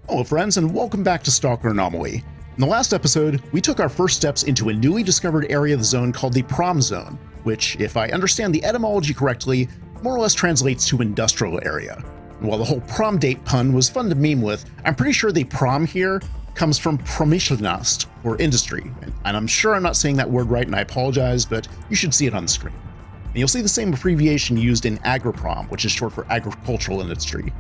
Hello friends, and welcome back to Stalker Anomaly. In the last episode, we took our first steps into a newly discovered area of the zone called the Promzone, which, if I understand the etymology correctly, more or less translates to industrial area. And while the whole prom date pun was fun to meme with, I'm pretty sure the prom here comes from Promzone, or industry, and I'm sure I'm not saying that word right and I apologize, but you should see it on the screen. And you'll see the same abbreviation used in agriprom, which is short for agricultural industry.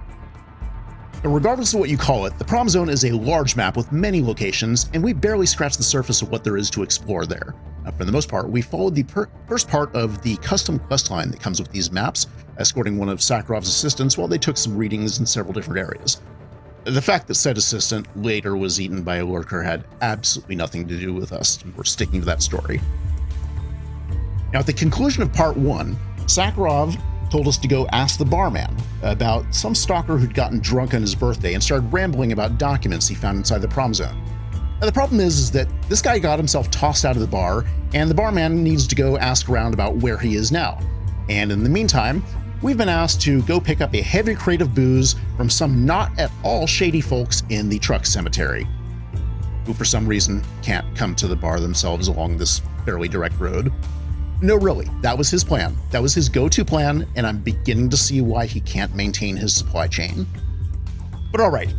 But regardless of what you call it, the Promzone is a large map with many locations, and we barely scratched the surface of what there is to explore there. For the most part, we followed the first part of the custom questline that comes with these maps, escorting one of Sakharov's assistants while they took some readings in several different areas. The fact that said assistant later was eaten by a lurker had absolutely nothing to do with us. We're sticking to that story. Now, at the conclusion of part 1, Sakharov told us to go ask the barman about some stalker who'd gotten drunk on his birthday and started rambling about documents he found inside the Promzone. Now, the problem is that this guy got himself tossed out of the bar, and the barman needs to go ask around about where he is now. And in the meantime, we've been asked to go pick up a heavy crate of booze from some not at all shady folks in the truck cemetery, who for some reason can't come to the bar themselves along this fairly direct road. No, really, that was his plan. That was his go-to plan, and I'm beginning to see why he can't maintain his supply chain. But alright,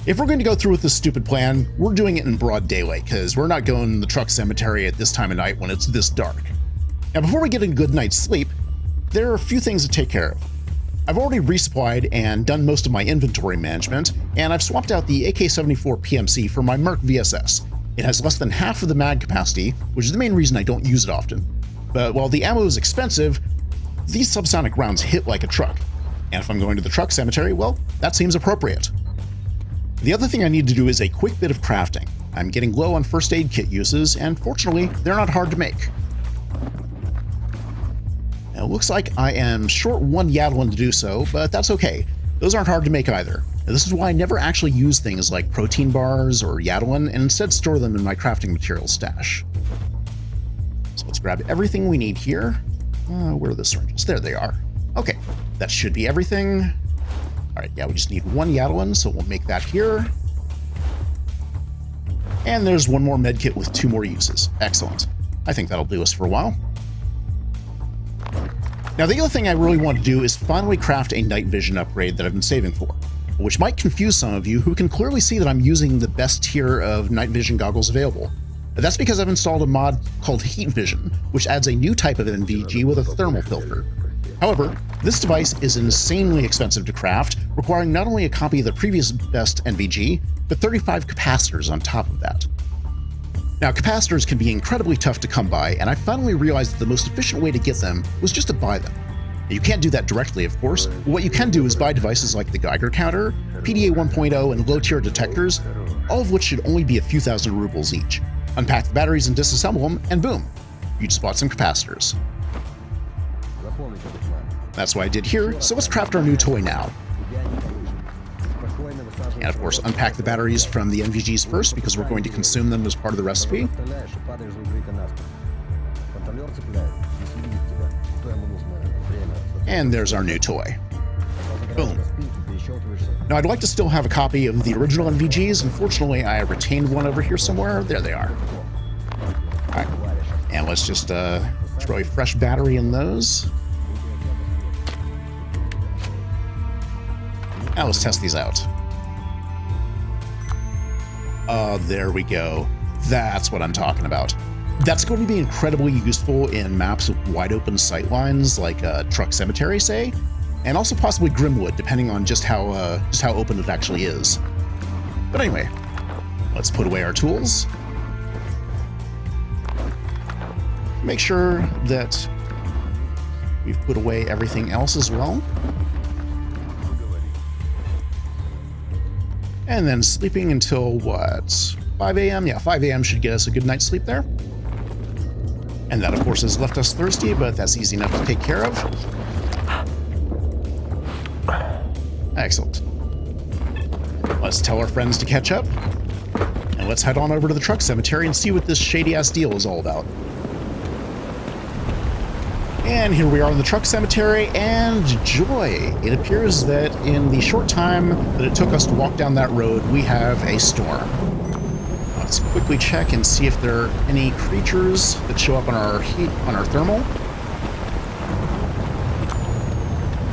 if we're going to go through with this stupid plan, we're doing it in broad daylight, because we're not going to the truck cemetery at this time of night when it's this dark. Now, before we get a good night's sleep, there are a few things to take care of. I've already resupplied and done most of my inventory management, and I've swapped out the AK-74 PMC for my Merc VSS. It has less than half of the mag capacity, which is the main reason I don't use it often. But while the ammo is expensive, these subsonic rounds hit like a truck. And if I'm going to the truck cemetery, well, that seems appropriate. The other thing I need to do is a quick bit of crafting. I'm getting low on first aid kit uses, and fortunately, they're not hard to make. Now, it looks like I am short one Yadlin to do so, but that's okay. Those aren't hard to make either. Now, this is why I never actually use things like protein bars or Yadlin, and instead store them in my crafting materials stash. So let's grab everything we need here. Where are the syringes? There they are. Okay, that should be everything. All right, yeah, we just need one Yadlin, so we'll make that here. And there's one more medkit with 2 more uses. Excellent. I think that'll do us for a while. Now, the other thing I really want to do is finally craft a night vision upgrade that I've been saving for, which might confuse some of you who can clearly see that I'm using the best tier of night vision goggles available. That's because I've installed a mod called Heat Vision, which adds a new type of NVG with a thermal filter. However, this device is insanely expensive to craft, requiring not only a copy of the previous best NVG, but 35 capacitors on top of that. Now, capacitors can be incredibly tough to come by, and I finally realized that the most efficient way to get them was just to buy them. Now, you can't do that directly, of course, but what you can do is buy devices like the Geiger counter, PDA 1.0, and low-tier detectors, all of which should only be a few thousand rubles each. Unpack the batteries and disassemble them, and boom, you just bought some capacitors. That's what I did here, so let's craft our new toy now. And of course, unpack the batteries from the NVGs first, because we're going to consume them as part of the recipe. And there's our new toy. Boom. Now, I'd like to still have a copy of the original NVGs. Unfortunately, I retained one over here somewhere. There they are. All right, and let's just throw a fresh battery in those. Now let's test these out. Oh, there we go. That's what I'm talking about. That's going to be incredibly useful in maps with wide open sightlines, like Truck Cemetery, say, and also possibly Grimwood, depending on just how open it actually is. But anyway, let's put away our tools. Make sure that we've put away everything else as well. And then sleeping until what? 5 a.m.? Yeah, 5 a.m. should get us a good night's sleep there. And that, of course, has left us thirsty, but that's easy enough to take care of. Excellent. Let's tell our friends to catch up. And let's head on over to the truck cemetery and see what this shady-ass deal is all about. And here we are in the truck cemetery, and joy, it appears that in the short time that it took us to walk down that road, we have a storm. Let's quickly check and see if there are any creatures that show up on our thermal.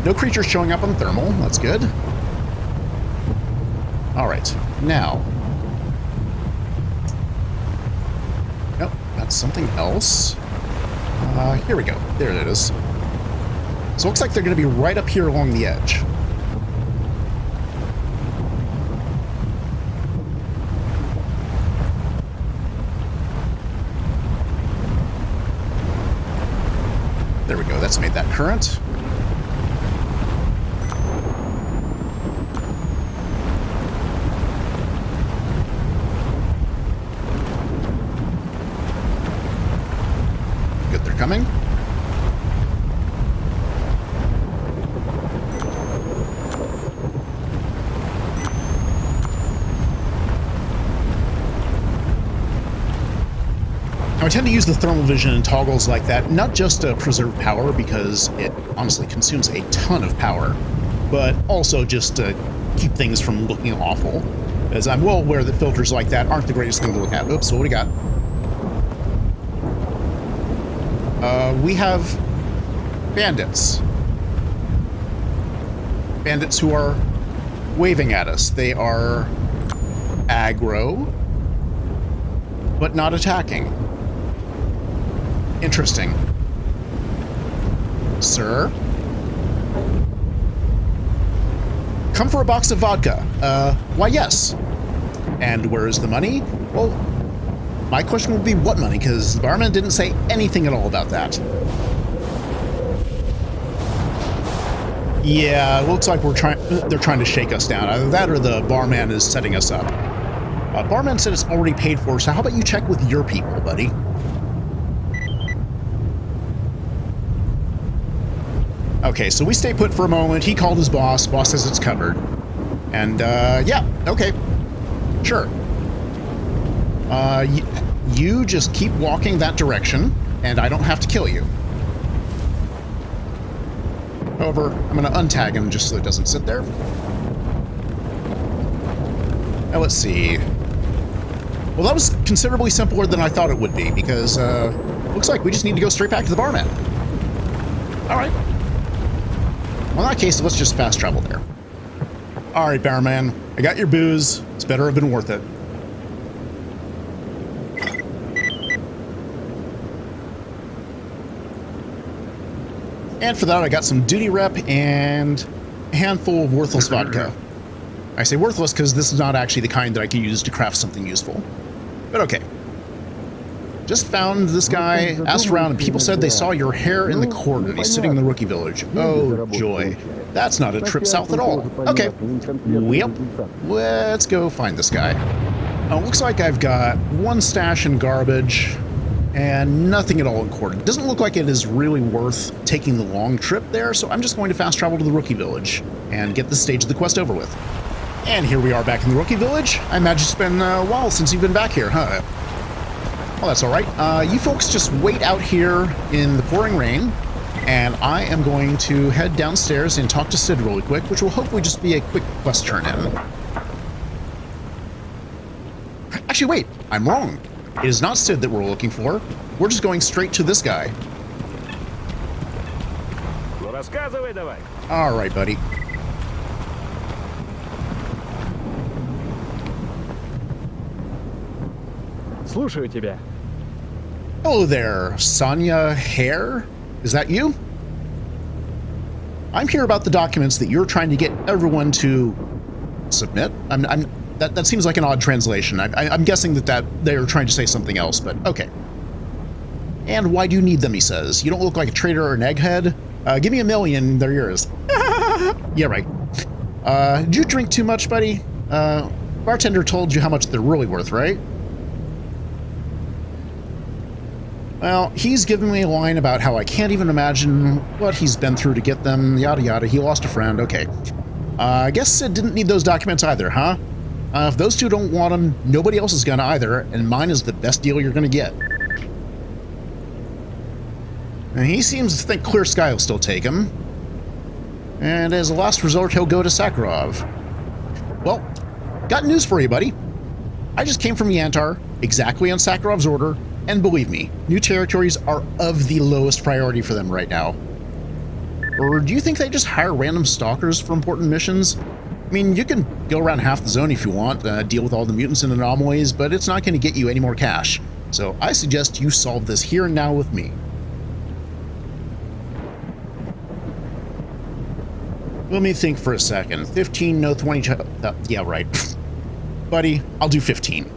No creatures showing up on thermal, that's good. All right, now. Nope, that's something else. Here we go. There it is. So it looks like they're going to be right up here along the edge. There we go. That's made that current. Coming. Now I tend to use the thermal vision and toggles like that, not just to preserve power, because it honestly consumes a ton of power, but also just to keep things from looking awful, as I'm well aware that filters like that aren't the greatest thing to look at. Oops, what do we got? We have bandits. Bandits who are waving at us. They are aggro, but not attacking. Interesting. Sir? Come for a box of vodka. Why, yes. And where is the money? Well, my question would be what money, because the barman didn't say anything at all about that. Yeah, it looks like they're trying to shake us down. Either that or the barman is setting us up. Barman said it's already paid for, so how about you check with your people, buddy? Okay, so we stay put for a moment. He called his boss. Boss says it's covered. And, yeah, okay. Sure. You just keep walking that direction, and I don't have to kill you. However, I'm going to untag him just so it doesn't sit there. Now, let's see. Well, that was considerably simpler than I thought it would be, because, looks like we just need to go straight back to the barman. All right. Well, in that case, let's just fast travel there. All right, barman. I got your booze. It's better have been worth it. And for that, I got some duty rep and a handful of worthless vodka. I say worthless because this is not actually the kind that I can use to craft something useful. But okay. Just found this guy, asked around, and people said they saw your hair in the cordon. He's sitting in the rookie village. Oh, joy. That's not a trip south at all. Okay. Yep. Let's go find this guy. Looks like I've got one stash in garbage and nothing at all in Cordon. It doesn't look like it is really worth taking the long trip there, so I'm just going to fast travel to the Rookie Village and get this stage of the quest over with. And here we are back in the Rookie Village. I imagine it's been a while since you've been back here, huh? Well, that's all right. You folks just wait out here in the pouring rain, and I am going to head downstairs and talk to Sid really quick, which will hopefully just be a quick quest turn-in. Actually, wait, I'm wrong. It is not Sid that we're looking for. We're just going straight to this guy. All right, buddy. Слушаю тебя. Hello there, Sonia Hare. Is that you? I'm here about the documents that you're trying to get everyone to submit. That seems like an odd translation. I'm guessing that they're trying to say something else, but okay. And why do you need them, he says. You don't look like a traitor or an egghead. Give me $1 million, they're yours. Yeah, right. Did you drink too much, buddy? Bartender told you how much they're really worth, right? Well, he's given me a line about how I can't even imagine what he's been through to get them, yada yada. He lost a friend, okay. I guess Sid didn't need those documents either, huh? If those two don't want them, nobody else is gonna either, and mine is the best deal you're gonna get. And he seems to think Clear Sky will still take him. And as a last resort, he'll go to Sakharov. Well, got news for you, buddy. I just came from Yantar, exactly on Sakharov's order, and believe me, new territories are of the lowest priority for them right now. Or do you think they just hire random stalkers for important missions? I mean, you can go around half the zone if you want, deal with all the mutants and anomalies, but it's not going to get you any more cash. So I suggest you solve this here and now with me. Let me think for a second. 15, no 20... yeah, right. Buddy, I'll do 15.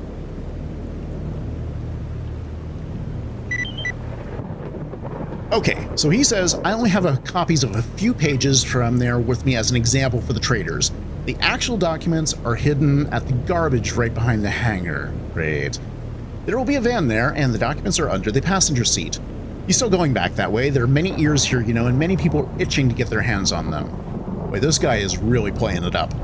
Okay, so he says, I only have copies of a few pages from there with me as an example for the traders. The actual documents are hidden at the garbage right behind the hangar. Great. There will be a van there, and the documents are under the passenger seat. He's still going back that way. There are many ears here, you know, and many people are itching to get their hands on them. Boy, this guy is really playing it up.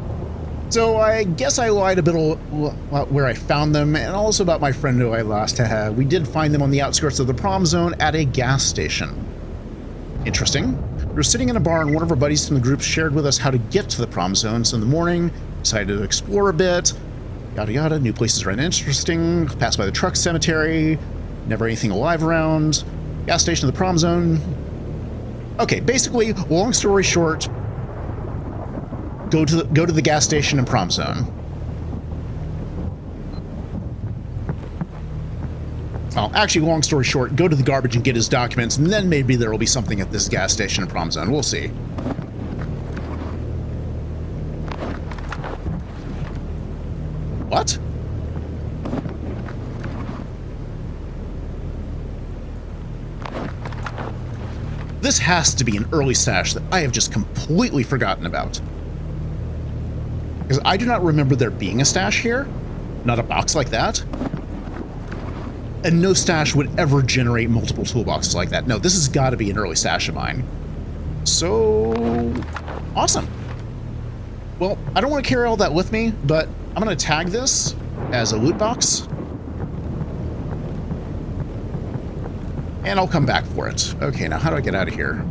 So I guess I lied a bit where I found them, and also about my friend who I lost. We did find them on the outskirts of the Promzone at a gas station. Interesting. We were sitting in a bar, and one of our buddies from the group shared with us how to get to the Promzone. So in the morning, decided to explore a bit. Yada yada, new places right interesting. Passed by the truck cemetery. Never anything alive around. Gas station of the Promzone. Okay, basically, long story short, go to the gas station in Promzone. Well, actually, long story short, go to the garbage and get his documents, and then maybe there will be something at this gas station in Promzone. We'll see. What? This has to be an early stash that I have just completely forgotten about. Because I do not remember there being a stash here. Not a box like that. And no stash would ever generate multiple toolboxes like that. No, this has got to be an early stash of mine. So, awesome. Well, I don't want to carry all that with me, but I'm going to tag this as a loot box. And I'll come back for it. Okay, now how do I get out of here?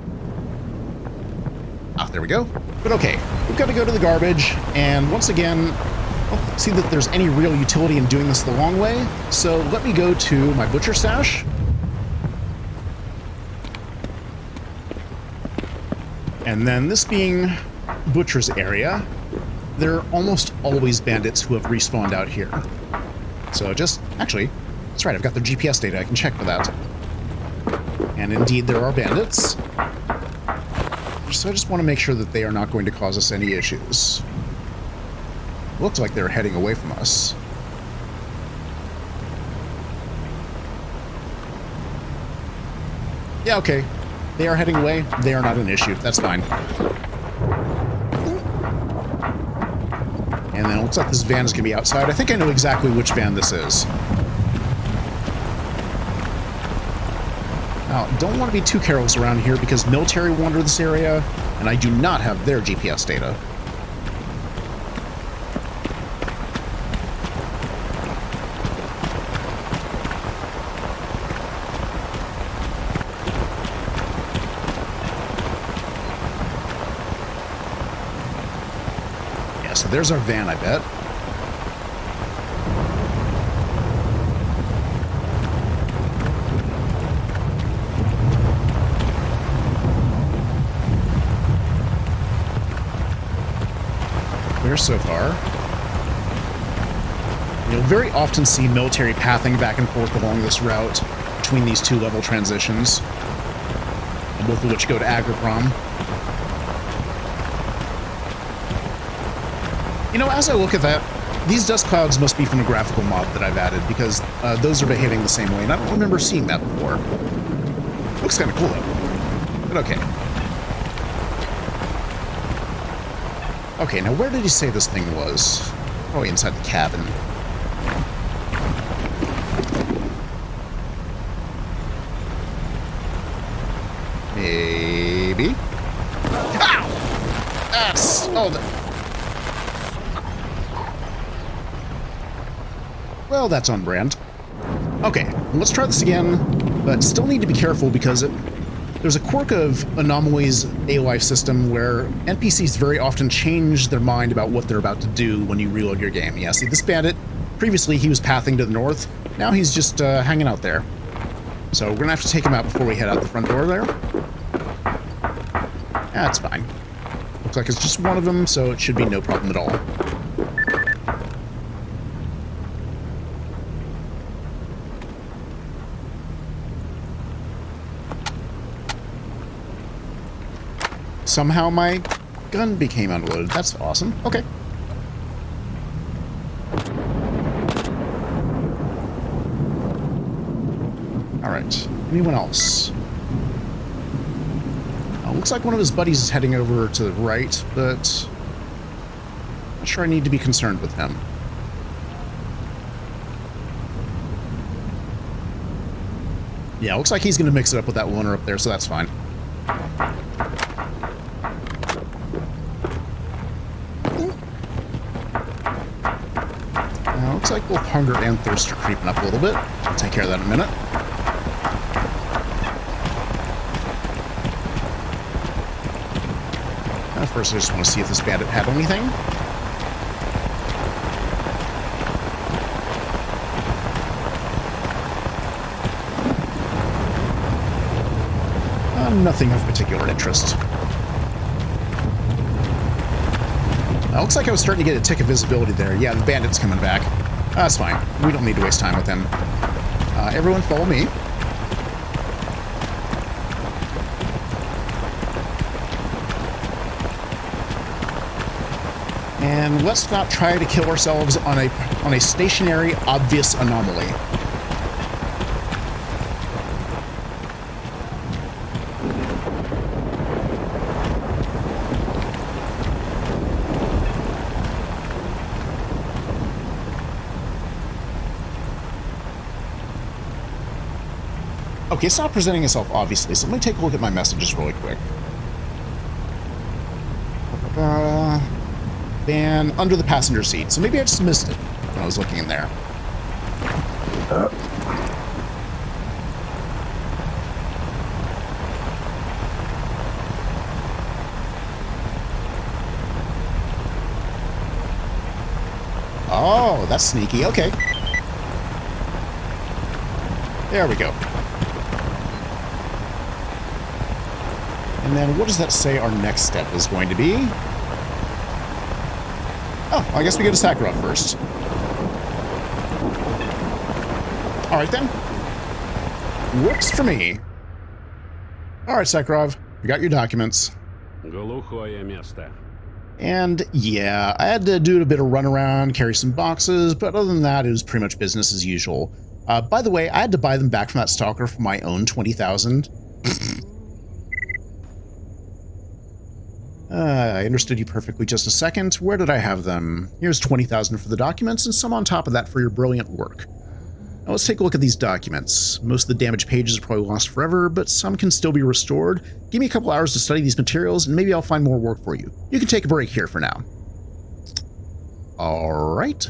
Ah, there we go. But okay, we've got to go to the garbage, and once again, I don't see that there's any real utility in doing this the long way, so let me go to my butcher stash. And then this being butcher's area, there are almost always bandits who have respawned out here. So actually, that's right, I've got their GPS data, I can check for that. And indeed, there are bandits. So I just want to make sure that they are not going to cause us any issues. Looks like they're heading away from us. Yeah, okay. They are heading away. They are not an issue. That's fine. And then it looks like this van is going to be outside. I think I know exactly which van this is. Now, don't want to be too careless around here because military wander this area, and I do not have their GPS data. Yeah, so there's our van, I bet. So far. You'll very often see military pathing back and forth along this route between these two level transitions, and both of which go to Agroprom. You know, as I look at that, these dust clouds must be from a graphical mod that I've added, because those are behaving the same way, and I don't remember seeing that before. Looks kind of cool, though. But okay. Okay, now where did he say this thing was? Probably inside the cabin. Maybe. Ow! That's... Oh, well, that's on brand. Okay, let's try this again, but still need to be careful because There's a quirk of Anomaly's A-Life system where NPCs very often change their mind about what they're about to do when you reload your game. Yeah, see, this bandit, previously he was pathing to the north, now he's just hanging out there. So we're gonna have to take him out before we head out the front door there. That's fine. Looks like it's just one of them, so it should be no problem at all. Somehow my gun became unloaded. That's awesome. Okay. Alright. Anyone else? Looks like one of his buddies is heading over to the right, but I'm not sure I need to be concerned with him. Yeah, looks like he's going to mix it up with that loner up there, so that's fine. Looks like both hunger and thirst are creeping up a little bit. I'll take care of that in a minute. First, I just want to see if this bandit had anything. Nothing of particular interest. Looks like I was starting to get a tick of visibility there. Yeah, the bandit's coming back. That's fine. We don't need to waste time with him. Everyone follow me. And let's not try to kill ourselves on a stationary, obvious anomaly. Okay, it's not presenting itself obviously, so let me take a look at my messages really quick. Van under the passenger seat. So maybe I just missed it when I was looking in there. Oh, that's sneaky. Okay. There we go. And then what does that say our next step is going to be? Oh, I guess we go to Sakharov first. Alright then. Works for me. Alright, Sakharov. We got your documents. And yeah, I had to do a bit of runaround, carry some boxes, but other than that, it was pretty much business as usual. By the way, I had to buy them back from that stalker for my own 20,000. I understood you perfectly just a second. Where did I have them? Here's 20,000 for the documents and some on top of that for your brilliant work. Now let's take a look at these documents. Most of the damaged pages are probably lost forever, but some can still be restored. Give me a couple hours to study these materials and maybe I'll find more work for you. You can take a break here for now. Alright.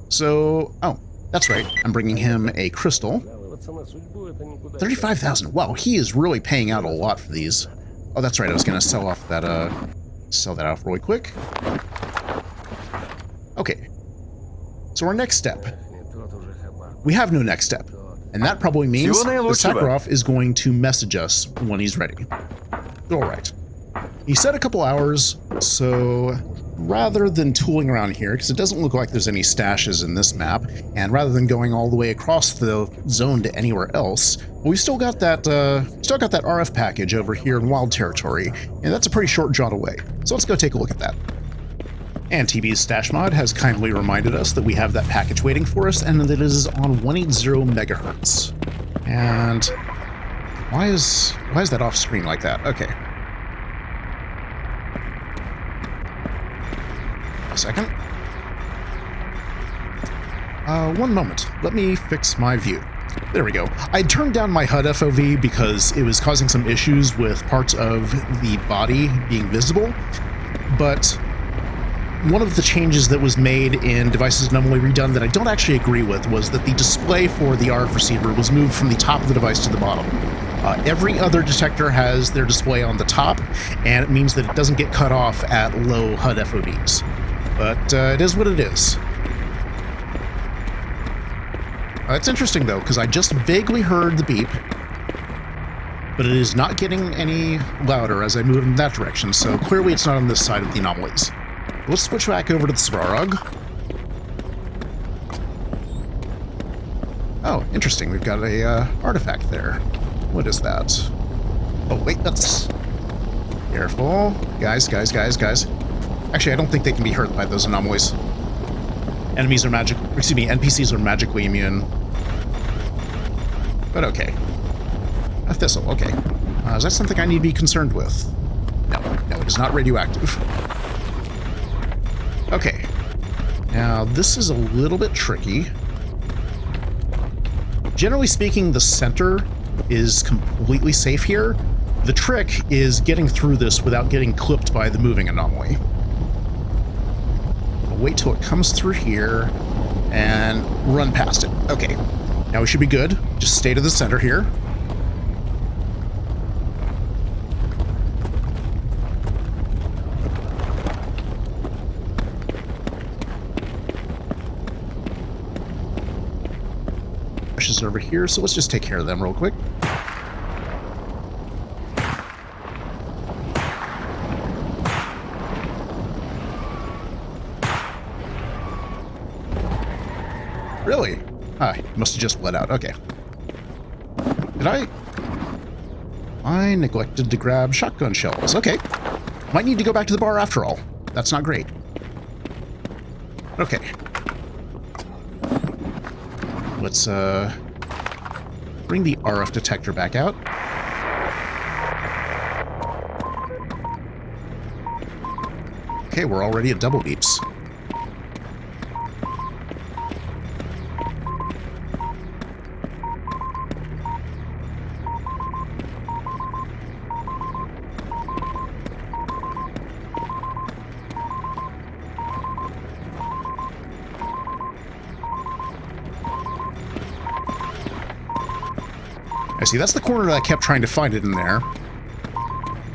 So, oh, that's right. I'm bringing him a crystal. 35,000. Wow, he is really paying out a lot for these. Oh, that's right. I was going to sell off that, sell that off really quick. Okay. So our next step. We have no next step. And that probably means that Sakharov is going to message us when he's ready. Alright. He said a couple hours, so rather than tooling around here, because it doesn't look like there's any stashes in this map, and rather than going all the way across the zone to anywhere else, we still got that RF package over here in Wild Territory, and that's a pretty short jaunt away. So let's go take a look at that. And TB's Stash Mod has kindly reminded us that we have that package waiting for us, and that it is on 180 megahertz. And why is that off screen like that? Okay. A second. One moment. Let me fix my view. There we go. I turned down my HUD FOV because it was causing some issues with parts of the body being visible, but one of the changes that was made in Devices Anomaly Redone that I don't actually agree with was that the display for the RF receiver was moved from the top of the device to the bottom. Every other detector has their display on the top, and it means that it doesn't get cut off at low HUD FOVs. But it is what it is. It's interesting, though, because I just vaguely heard the beep, but it is not getting any louder as I move in that direction, so clearly it's not on this side of the anomalies. Let's switch back over to the Sakharov. Oh, interesting. We've got a artifact there. What is that? Oh, wait, that's... Careful. Guys. Actually, I don't think they can be hurt by those anomalies. NPCs are magically immune. But okay. A thistle, okay. Is that something I need to be concerned with? No, it is not radioactive. Okay. Now, this is a little bit tricky. Generally speaking, the center is completely safe here. The trick is getting through this without getting clipped by the moving anomaly. I'll wait till it comes through here and run past it. Okay, now we should be good. Just stay to the center here. Is over here, so let's just take care of them real quick. Really? Ah, he must have just bled out. Okay. I neglected to grab shotgun shells. Okay. Might need to go back to the bar after all. That's not great. Okay. Let's, bring the RF detector back out. Okay, we're already at double beeps. I see, that's the corner that I kept trying to find it in there.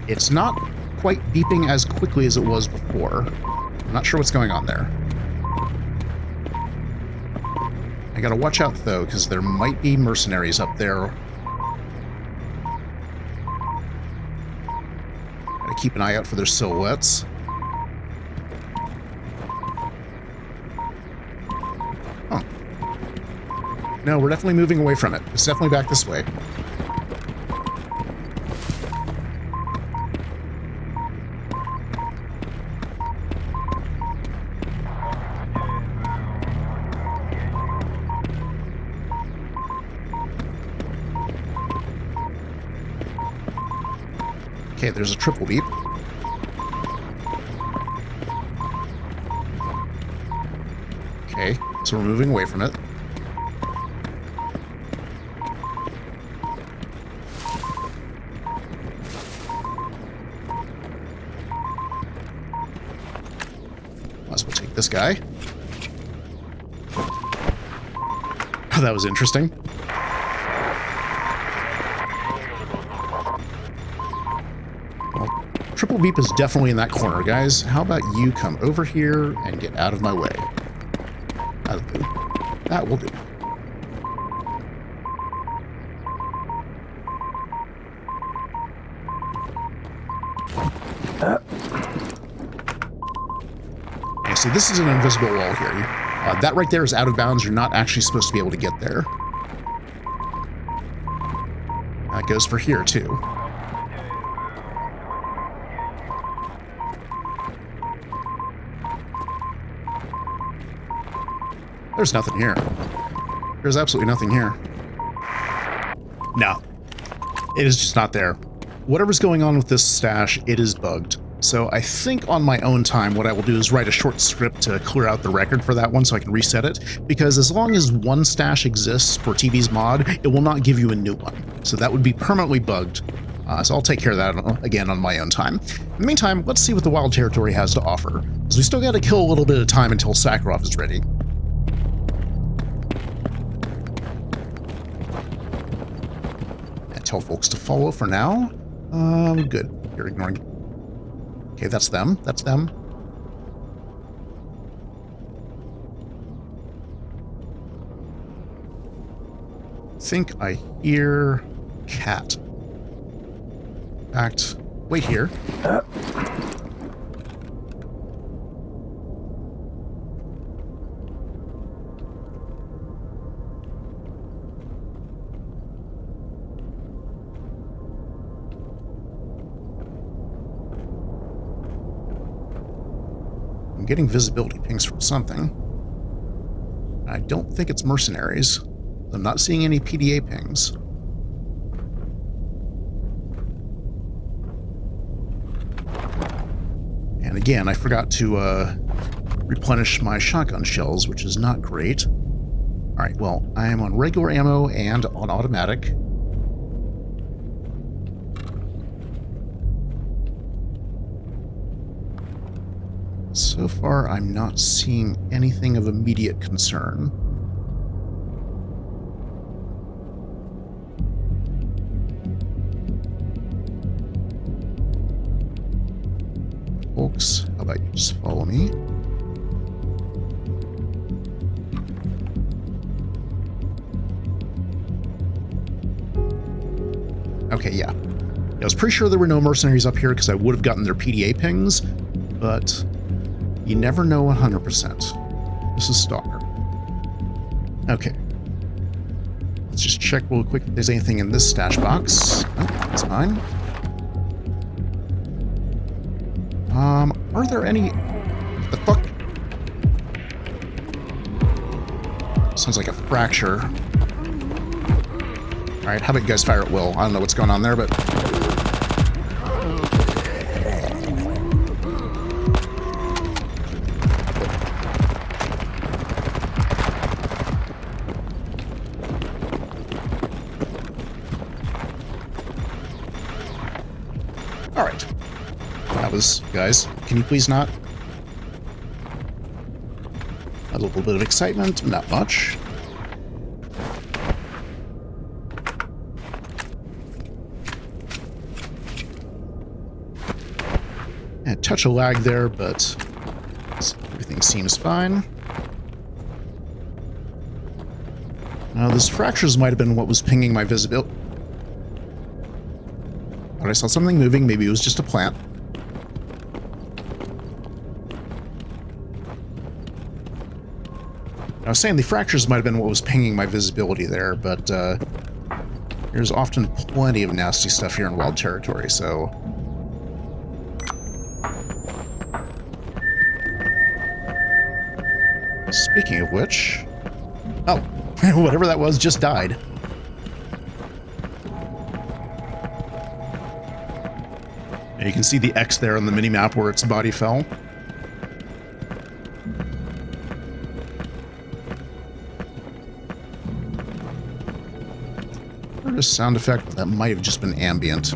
It's not quite beeping as quickly as it was before. I'm not sure what's going on there. I gotta watch out, though, because there might be mercenaries up there. Gotta keep an eye out for their silhouettes. Huh. No, we're definitely moving away from it. It's definitely back this way. Okay, there's a triple beep. Okay, so we're moving away from it. Might as well take this guy. Oh, that was interesting. Triple beep is definitely in that corner, guys. How about you come over here and get out of my way? That'll do. That will do. Okay, so this is an invisible wall here. That right there is out of bounds. You're not actually supposed to be able to get there. That goes for here, too. There's nothing here. There's absolutely nothing here. No. It is just not there. Whatever's going on with this stash, it is bugged. So I think on my own time, what I will do is write a short script to clear out the record for that one so I can reset it. Because as long as one stash exists for TV's mod, it will not give you a new one. So that would be permanently bugged. So I'll take care of that again on my own time. In the meantime, let's see what the Wild Territory has to offer. Because we still got to kill a little bit of time until Sakharov is ready. tell folks to follow for now. Good. You're ignoring. Okay, that's them. That's them. I think I hear cat. In fact, wait here. I'm getting visibility pings from something. I don't think it's mercenaries. I'm not seeing any PDA pings. And again, I forgot to replenish my shotgun shells, which is not great. Alright, well, I am on regular ammo and on automatic. So far, I'm not seeing anything of immediate concern. Folks, how about you just follow me? Okay, yeah. I was pretty sure there were no mercenaries up here because I would have gotten their PDA pings, but you never know 100%. This is Stalker. Okay. Let's just check real quick if there's anything in this stash box. Oh, that's fine. Are there any... What the fuck? Sounds like a fracture. Alright, how about you guys fire at will? I don't know what's going on there, but... Alright. That was... Guys, can you please not? A little bit of excitement, not much. A touch of lag there, but everything seems fine. Now, those fractures might have been what was pinging my visibility. But I saw something moving. Maybe it was just a plant. I was saying the fractures might have been what was pinging my visibility there, but there's often plenty of nasty stuff here in wild territory, so... Speaking of which... Oh, whatever that was just died. And you can see the X there on the minimap where its body fell. Heard a sound effect that might have just been ambient.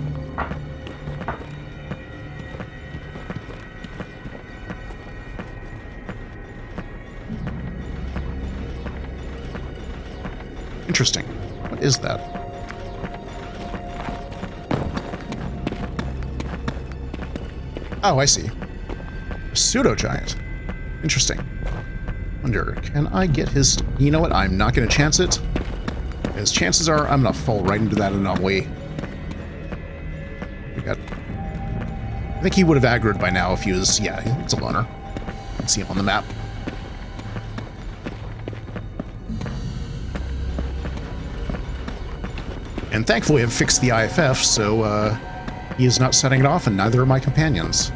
Interesting. What is that? Oh, I see. A pseudo-giant. Interesting. Wonder, can I get his... You know what? I'm not going to chance it. Because chances are I'm going to fall right into that anomaly. We got... I think he would have aggroed by now if he was... Yeah, it's a loner. You can see him on the map. And thankfully I've fixed the IFF, so he is not setting it off, and neither are my companions.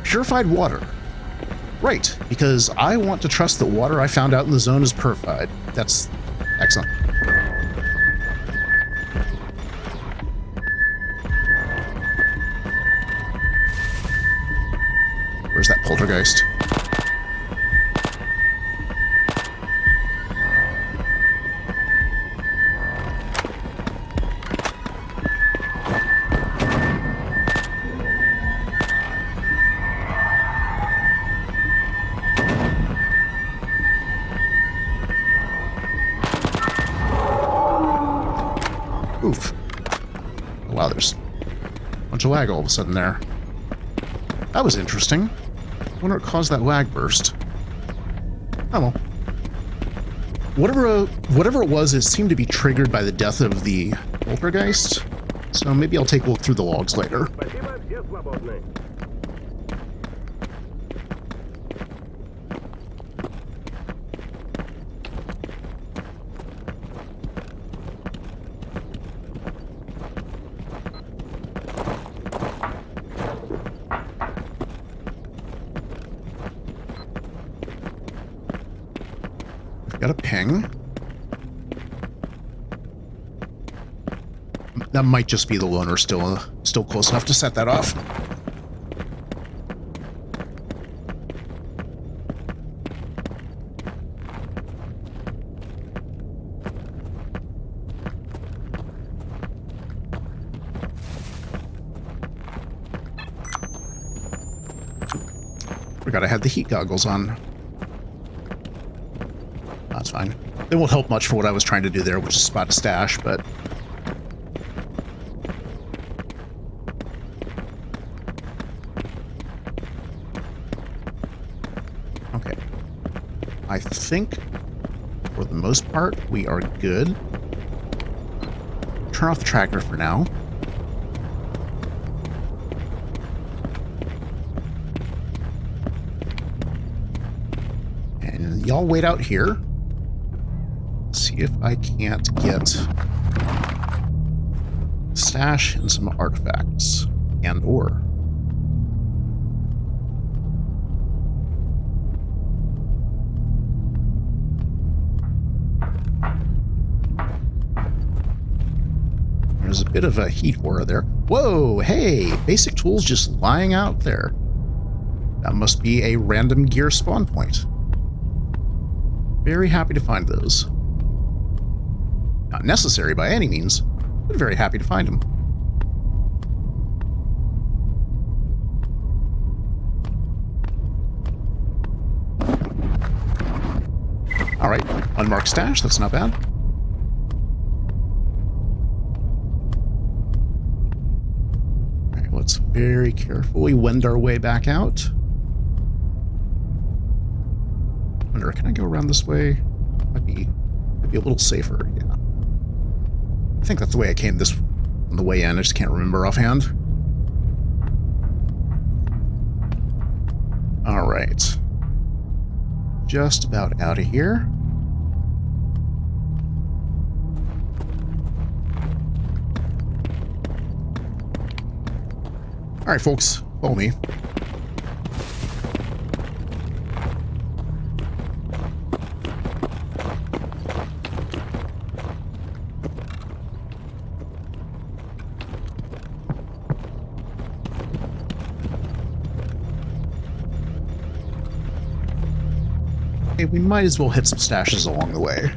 Purified water. Right, because I want to trust that water I found out in the zone is purified. That's excellent. Where's that poltergeist? Oof. Wow, there's a bunch of lag all of a sudden there. That was interesting. I wonder what caused that lag burst. Oh well. Whatever it was, it seemed to be triggered by the death of the poltergeist. So maybe I'll take a look through the logs later. Got a ping. That might just be the loner still close enough to set that off. Forgot I had the heat goggles on. That's fine. They won't help much for what I was trying to do there, which is spot a stash, but... Okay. I think, for the most part, we are good. Turn off the tractor for now. And y'all wait out here. See if I can't get stash and some artifacts and ore. There's a bit of a heat aura there. Whoa, hey, basic tools just lying out there. That must be a random gear spawn point. Very happy to find those. Not necessary by any means, but very happy to find them. Alright, unmarked stash, that's not bad. Alright, let's very carefully wend our way back out. Wonder, can I go around this way? Might be a little safer, yeah. I think that's the way I came this on the way in. I just can't remember offhand. All right. Just about out of here. All right, folks, follow me. We might as well hit some stashes along the way.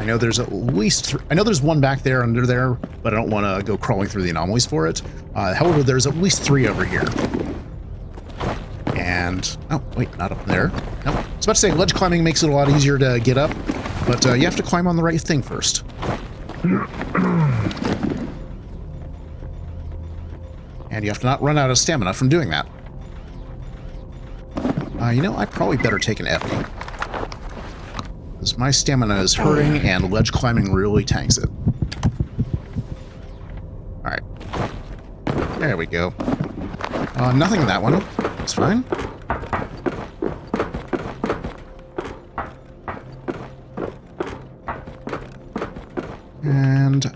I know there's at least I know there's one back there under there, but I don't want to go crawling through the anomalies for it. However, there's at least 3 over here. And oh wait, not up there. Nope. I was about to say ledge climbing makes it a lot easier to get up, but you have to climb on the right thing first. And you have to not run out of stamina from doing that. You know, I probably better take an Epi. Because my stamina is hurting and ledge climbing really tanks it. Alright. There we go. Nothing in that one. That's fine. And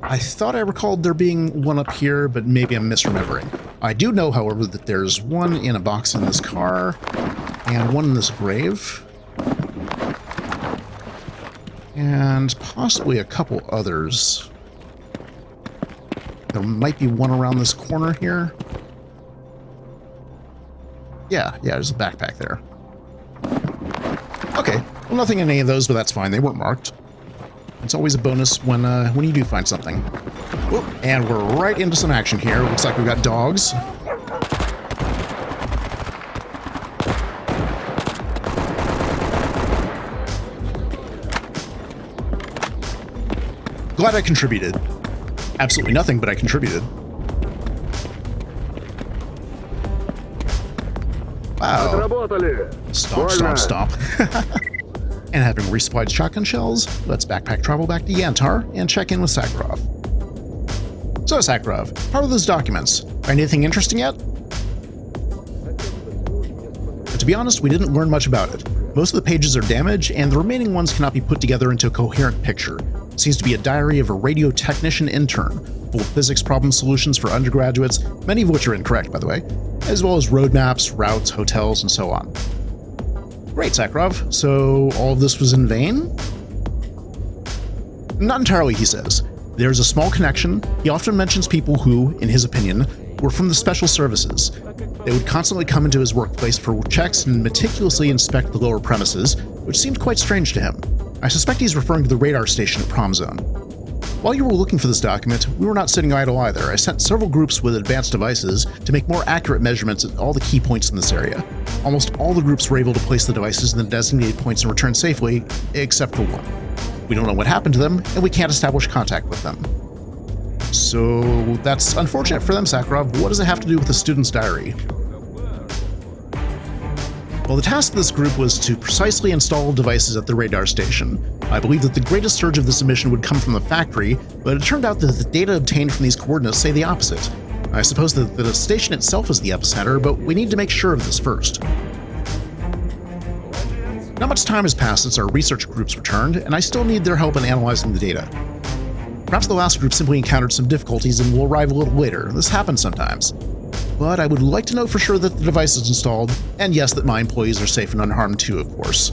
I thought I recalled there being one up here, but maybe I'm misremembering. I do know, however, that there's one in a box in this car and one in this grave. And possibly a couple others. There might be one around this corner here. Yeah, there's a backpack there. Okay, well, nothing in any of those, but that's fine. They weren't marked. It's always a bonus when you do find something. Whoop, and we're right into some action here. Looks like we've got dogs. Glad I contributed. absolutely nothing, but I contributed. Wow. Stomp, stomp, stomp. And having resupplied shotgun shells, let's backpack travel back to Yantar and check in with Sakharov. So Sakharov, how are those documents? Find anything interesting yet? But to be honest, we didn't learn much about it. Most of the pages are damaged, and the remaining ones cannot be put together into a coherent picture. It seems to be a diary of a radio technician intern, full of physics problem solutions for undergraduates, many of which are incorrect, by the way, as well as roadmaps, routes, hotels, and so on. Great, Sakharov. So all of this was in vain? Not entirely, he says. There's a small connection. He often mentions people who, in his opinion, were from the special services. They would constantly come into his workplace for checks and meticulously inspect the lower premises, which seemed quite strange to him. I suspect he's referring to the radar station at Promzone. While you were looking for this document, we were not sitting idle either. I sent several groups with advanced devices to make more accurate measurements at all the key points in this area. Almost all the groups were able to place the devices in the designated points and return safely, except for one. We don't know what happened to them, and we can't establish contact with them. So that's unfortunate for them, Sakharov. What does it have to do with the student's diary? Well, the task of this group was to precisely install devices at the radar station. I believe that the greatest surge of this emission would come from the factory, but it turned out that the data obtained from these coordinates say the opposite. I suppose that the station itself is the epicenter, but we need to make sure of this first. Not much time has passed since our research groups returned, and I still need their help in analyzing the data. Perhaps the last group simply encountered some difficulties and will arrive a little later. This happens sometimes. But I would like to know for sure that the device is installed, and yes, that my employees are safe and unharmed too, of course.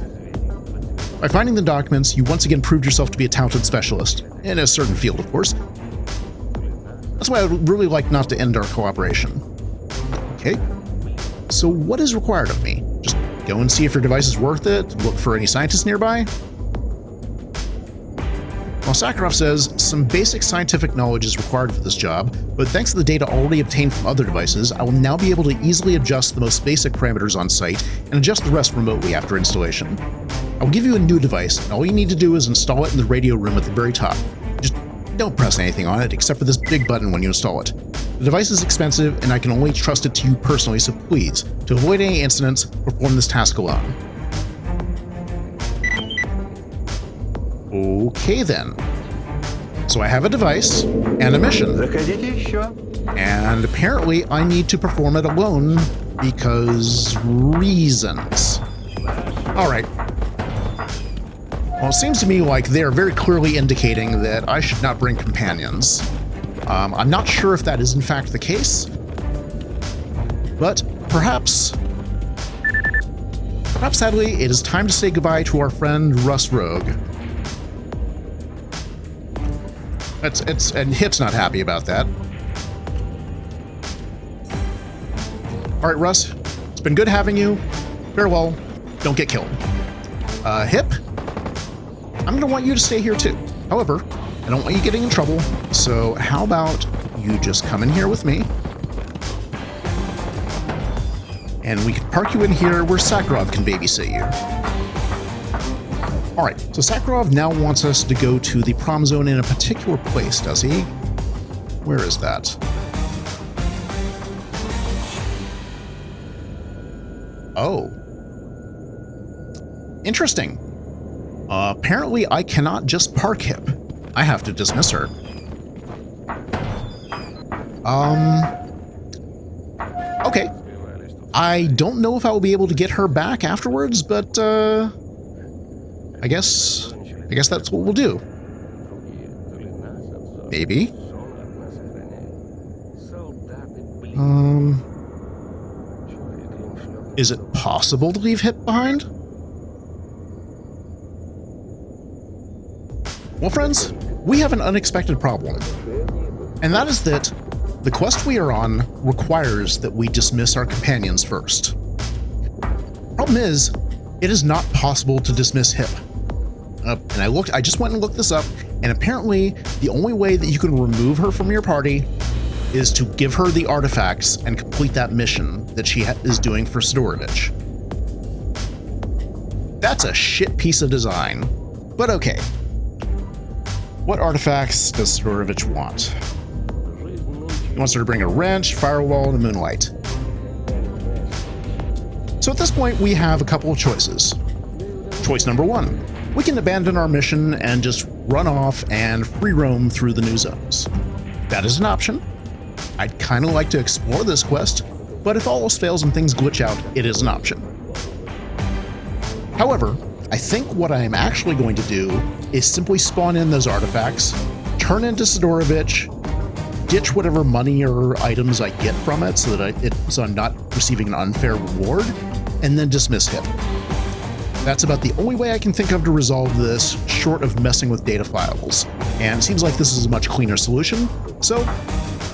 By finding the documents, you once again proved yourself to be a talented specialist, in a certain field, of course. That's why I would really like not to end our cooperation. Okay, so what is required of me? Just go and see if your device is worth it, look for any scientists nearby? Well, Sakharov says some basic scientific knowledge is required for this job, but thanks to the data already obtained from other devices, I will now be able to easily adjust the most basic parameters on site and adjust the rest remotely after installation. I will give you a new device, and all you need to do is install it in the radio room at the very top. Just don't press anything on it except for this big button when you install it. The device is expensive, and I can only trust it to you personally, so please, to avoid any incidents, perform this task alone. Okay then. So I have a device and a mission. And apparently I need to perform it alone because reasons. Alright. Well, it seems to me like they're very clearly indicating that I should not bring companions. I'm not sure if that is in fact the case, but perhaps sadly it is time to say goodbye to our friend Russ Rogue. And Hip's not happy about that. All right, Russ, it's been good having you. Farewell. Don't get killed. Hip, I'm gonna want you to stay here too. However, I don't want you getting in trouble, so how about you just come in here with me? And we can park you in here where Sakharov can babysit you. Alright, so Sakharov now wants us to go to the Promzone in a particular place, does he? Where is that? Oh. Interesting. Apparently I cannot just park Hip. I have to dismiss her. Okay. I don't know if I will be able to get her back afterwards, but, I guess that's what we'll do. Maybe. Is it possible to leave Hip behind? Well, friends, we have an unexpected problem. And that is that the quest we are on requires that we dismiss our companions first. Problem is, it is not possible to dismiss Hip. And I just went and looked this up, and apparently the only way that you can remove her from your party is to give her the artifacts and complete that mission that she is doing for Sidorovich. That's a shit piece of design, but okay. What artifacts does Sadorovich want? He wants her to bring a wrench, firewall, and a moonlight. So at this point, we have a couple of choices. Choice number one, we can abandon our mission and just run off and free roam through the new zones. That is an option. I'd kind of like to explore this quest, but if all else fails and things glitch out, it is an option. However, I think what I am actually going to do is simply spawn in those artifacts, turn into Sadorovich, ditch whatever money or items I get from it so that I'm not receiving an unfair reward, and then dismiss him. That's about the only way I can think of to resolve this, short of messing with data files. And it seems like this is a much cleaner solution, so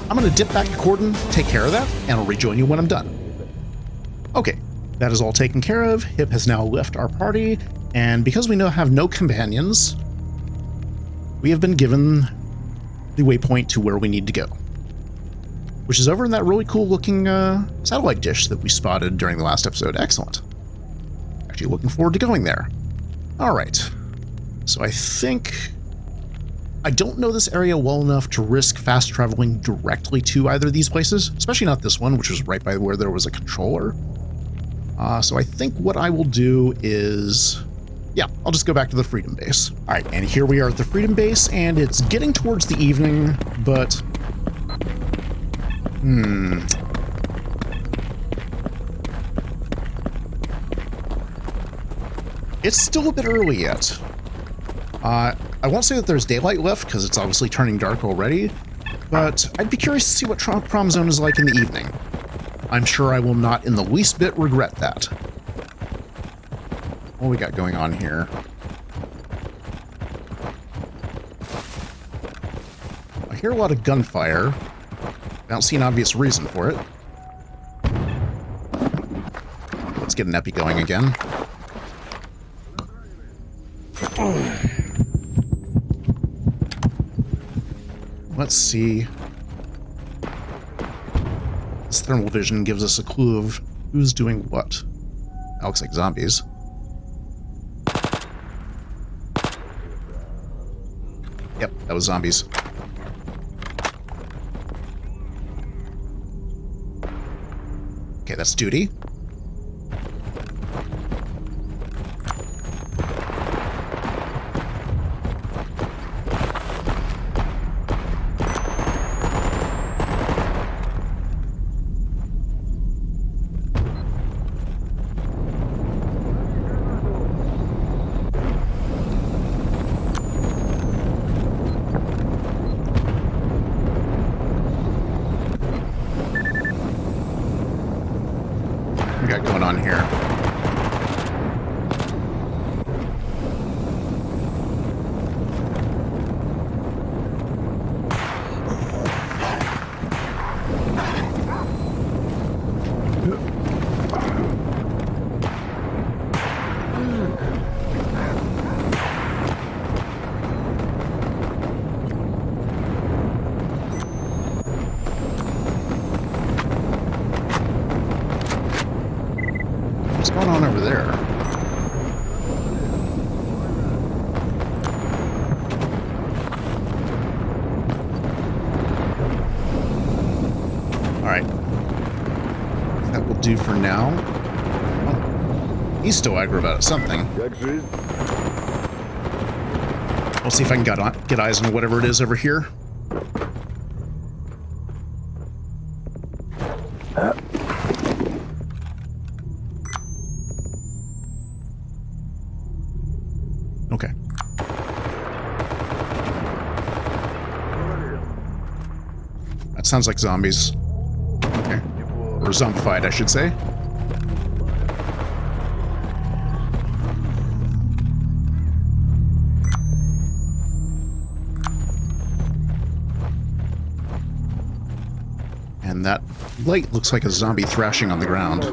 I'm going to dip back to Corden, take care of that, and I'll rejoin you when I'm done. Okay, that is all taken care of. Hip has now left our party, and because we now have no companions, we have been given the waypoint to where we need to go, which is over in that really cool looking satellite dish that we spotted during the last episode. Excellent. Actually looking forward to going there. All right. So I think I don't know this area well enough to risk fast traveling directly to either of these places, especially not this one, which was right by where there was a controller. So I think what I will do is, yeah, I'll just go back to the Freedom Base. All right, and here we are at the Freedom Base, and it's getting towards the evening, but it's still a bit early yet. I won't say that there's daylight left, because it's obviously turning dark already, but I'd be curious to see what Promzone is like in the evening. I'm sure I will not in the least bit regret that. What we got going on here? I hear a lot of gunfire. I don't see an obvious reason for it. Let's get an epi going again. Let's see. This thermal vision gives us a clue of who's doing what. That looks like zombies. Yep, that was zombies. Okay, that's duty. Got going on here? What's going on over there? Alright. That will do for now. Oh, he's still aggro about something. We'll see if I can get eyes on whatever it is over here. Okay. That sounds like zombies. Okay. Or zombified, I should say. And that light looks like a zombie thrashing on the ground.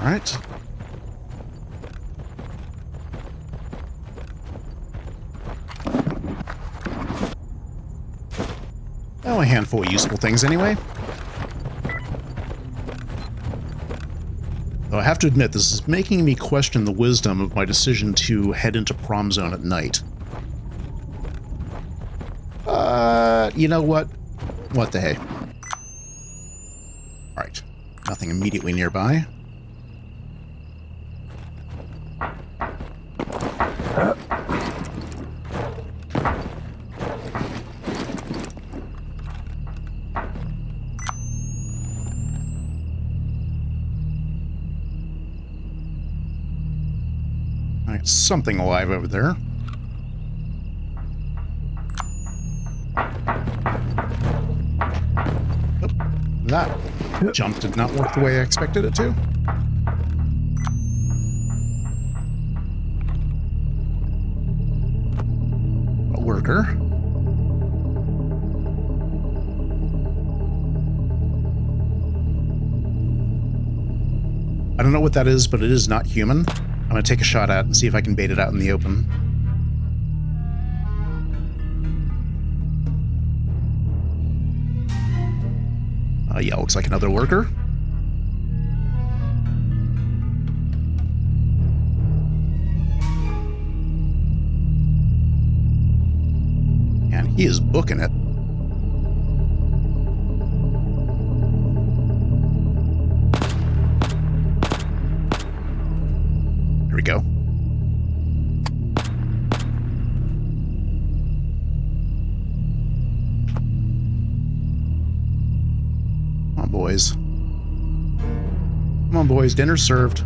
Alright. Oh, a handful of useful things anyway. Though I have to admit, this is making me question the wisdom of my decision to head into Promzone at night. You know what? What the hey? Alright. Nothing immediately nearby. Alright, something alive over there. That jump did not work the way I expected it to. A lurker. I don't know what that is, but it is not human. I'm going to take a shot at it and see if I can bait it out in the open. Yeah, looks like another lurker. And he is booking it. Here we go. Boys. Come on, boys. Dinner's served.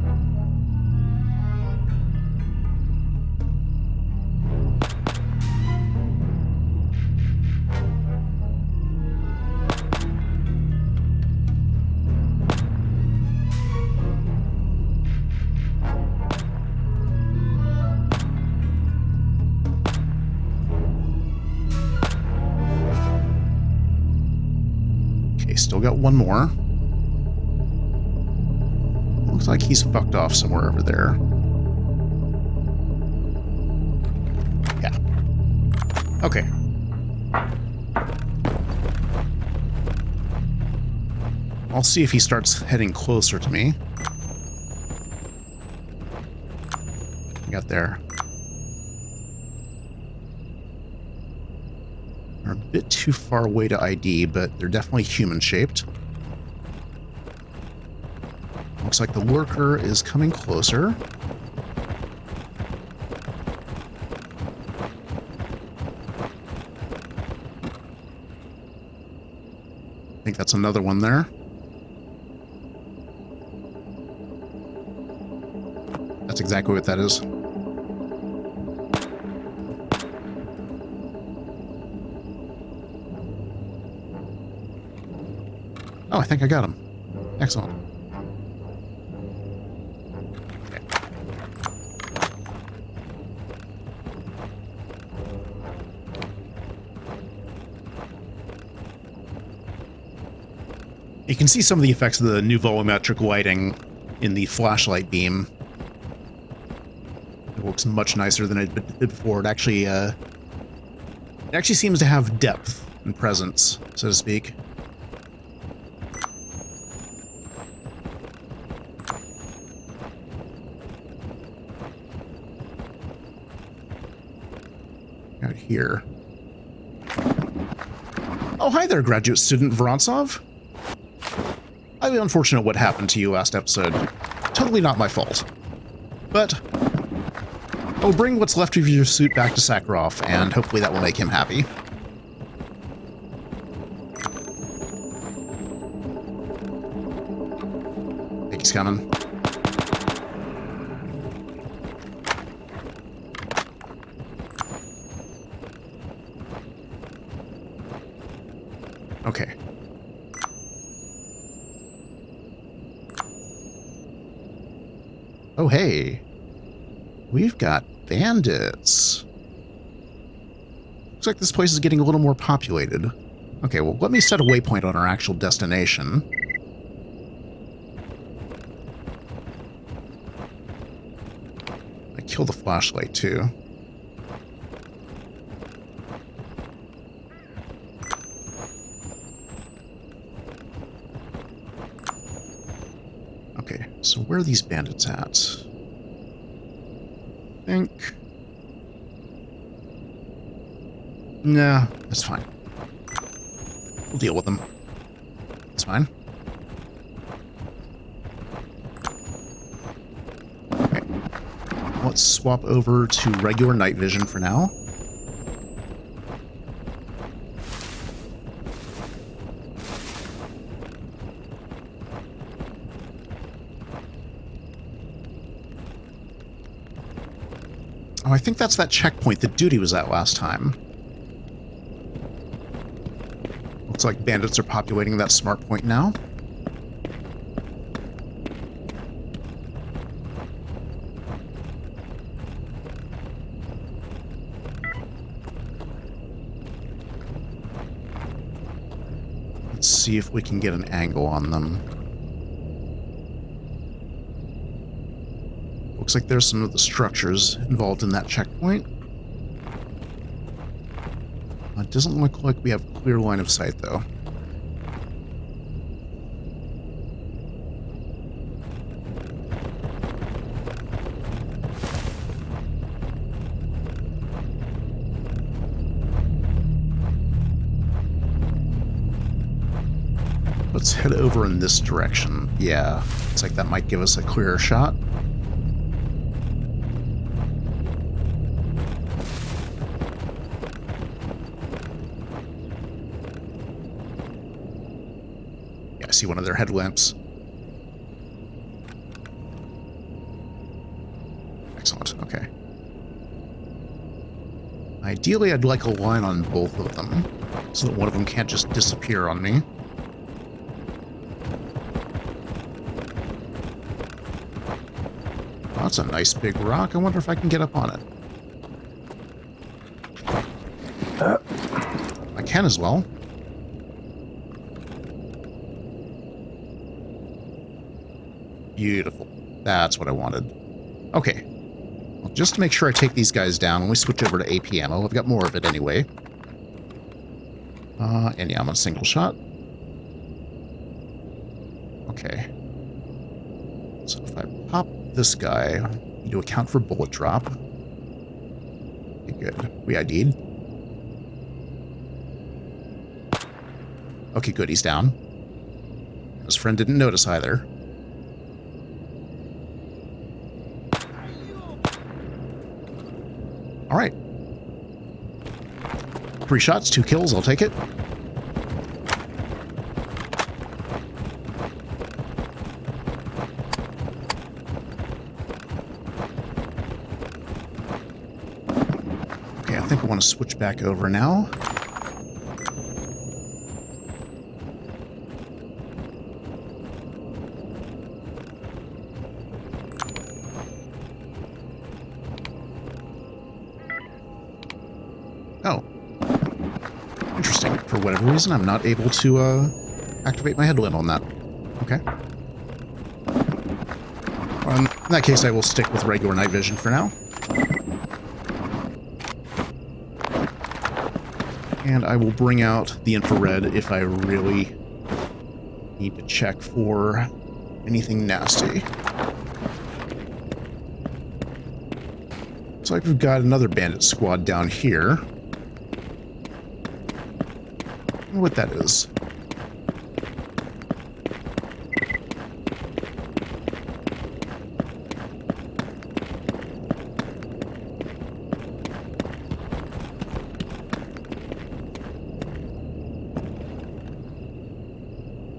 Still got one more. Looks like he's fucked off somewhere over there. Yeah. Okay. I'll see if he starts heading closer to me. Got there. They're a bit too far away to ID, but they're definitely human-shaped. Looks like the lurker is coming closer. I think that's another one there. That's exactly what that is. Oh, I think I got him. Excellent. Okay. You can see some of the effects of the new volumetric lighting in the flashlight beam. It looks much nicer than it did before. It actually seems to have depth and presence, so to speak. Out here. Oh, hi there, graduate student Vorontsov. Highly unfortunate what happened to you last episode. Totally not my fault. But I'll bring what's left of your suit back to Sakharov, and hopefully that will make him happy. I think he's coming. Okay. Oh, hey. We've got bandits. Looks like this place is getting a little more populated. Okay, well, let me set a waypoint on our actual destination. I killed the flashlight, too. Okay. So where are these bandits at? I think... Nah, that's fine. We'll deal with them. It's fine. Okay. Let's swap over to regular night vision for now. Oh, I think that's that checkpoint that Duty was at last time. Looks like bandits are populating that smart point now. Let's see if we can get an angle on them. Looks like there's some of the structures involved in that checkpoint. It doesn't look like we have a clear line of sight, though. Let's head over in this direction. Yeah, looks like that might give us a clearer shot. I see one of their headlamps. Excellent, okay. Ideally, I'd like a line on both of them, so that one of them can't just disappear on me. Oh, that's a nice big rock. I wonder if I can get up on it. I can as well. Beautiful. That's what I wanted. Okay. Well, just to make sure I take these guys down, when we switch over to AP ammo, I've got more of it anyway. And yeah, I'm on single shot. Okay. So if I pop this guy, I need to account for bullet drop. Okay, good. We ID'd. Okay, good. He's down. His friend didn't notice either. All right. 3 shots, 2 kills. I'll take it. Okay, I think I want to switch back over now. Oh. Interesting. For whatever reason, I'm not able to activate my headlamp on that. Okay. Well, in that case, I will stick with regular night vision for now. And I will bring out the infrared if I really need to check for anything nasty. Looks like we've got another bandit squad down here. I wonder what that is.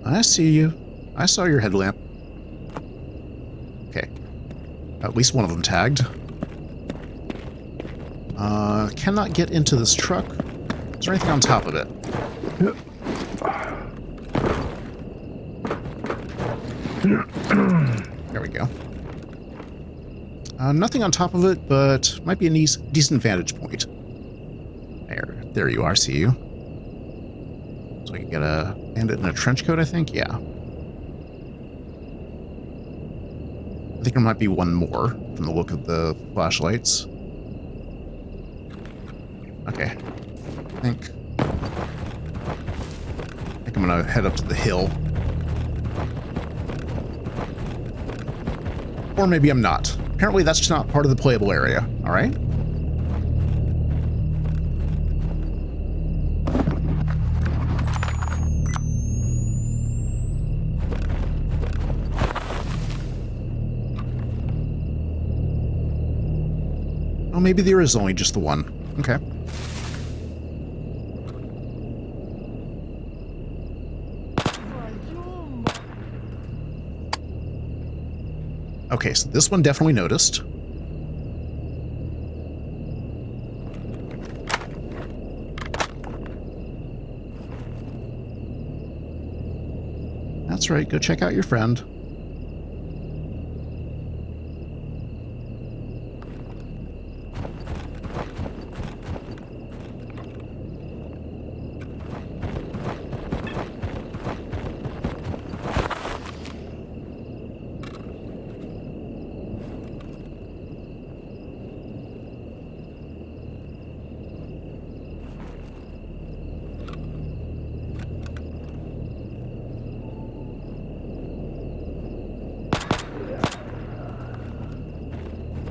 I see you. I saw your headlamp. Okay. At least one of them tagged. Cannot get into this truck. Is there anything on top of it? There we go. Nothing on top of it, but might be a decent vantage point. There you are, see you. So we can get a bandit in a trench coat, I think? Yeah. I think there might be one more from the look of the flashlights. Okay. I think I'm gonna head up to the hill. Or maybe I'm not. Apparently that's just not part of the playable area, all right? Oh, maybe there is only just the one. Okay. Okay, so this one definitely noticed. That's right, go check out your friend.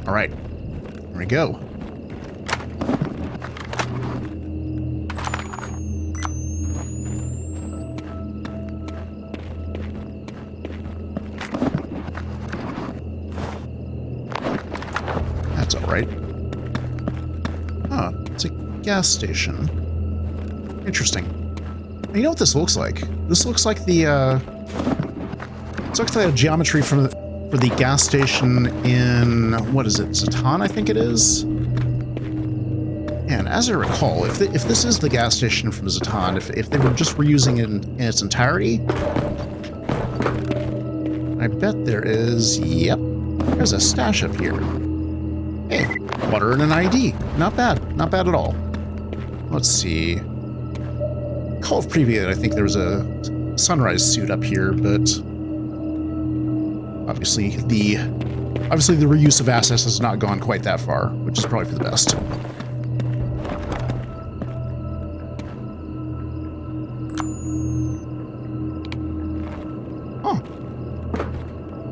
All right, here we go. That's all right. Huh, it's a gas station. Interesting. You know what this looks like? This looks like the, geometry from for the gas station in, what is it, Zatan, I think it is? And as I recall, if this is the gas station from Zatan, if they were just reusing it in its entirety, I bet there is, yep, there's a stash up here. Hey, water and an ID. Not bad. Not bad at all. Let's see. Call of Preview, I think there was a sunrise suit up here, but obviously the reuse of assets has not gone quite that far, which is probably for the best. Oh.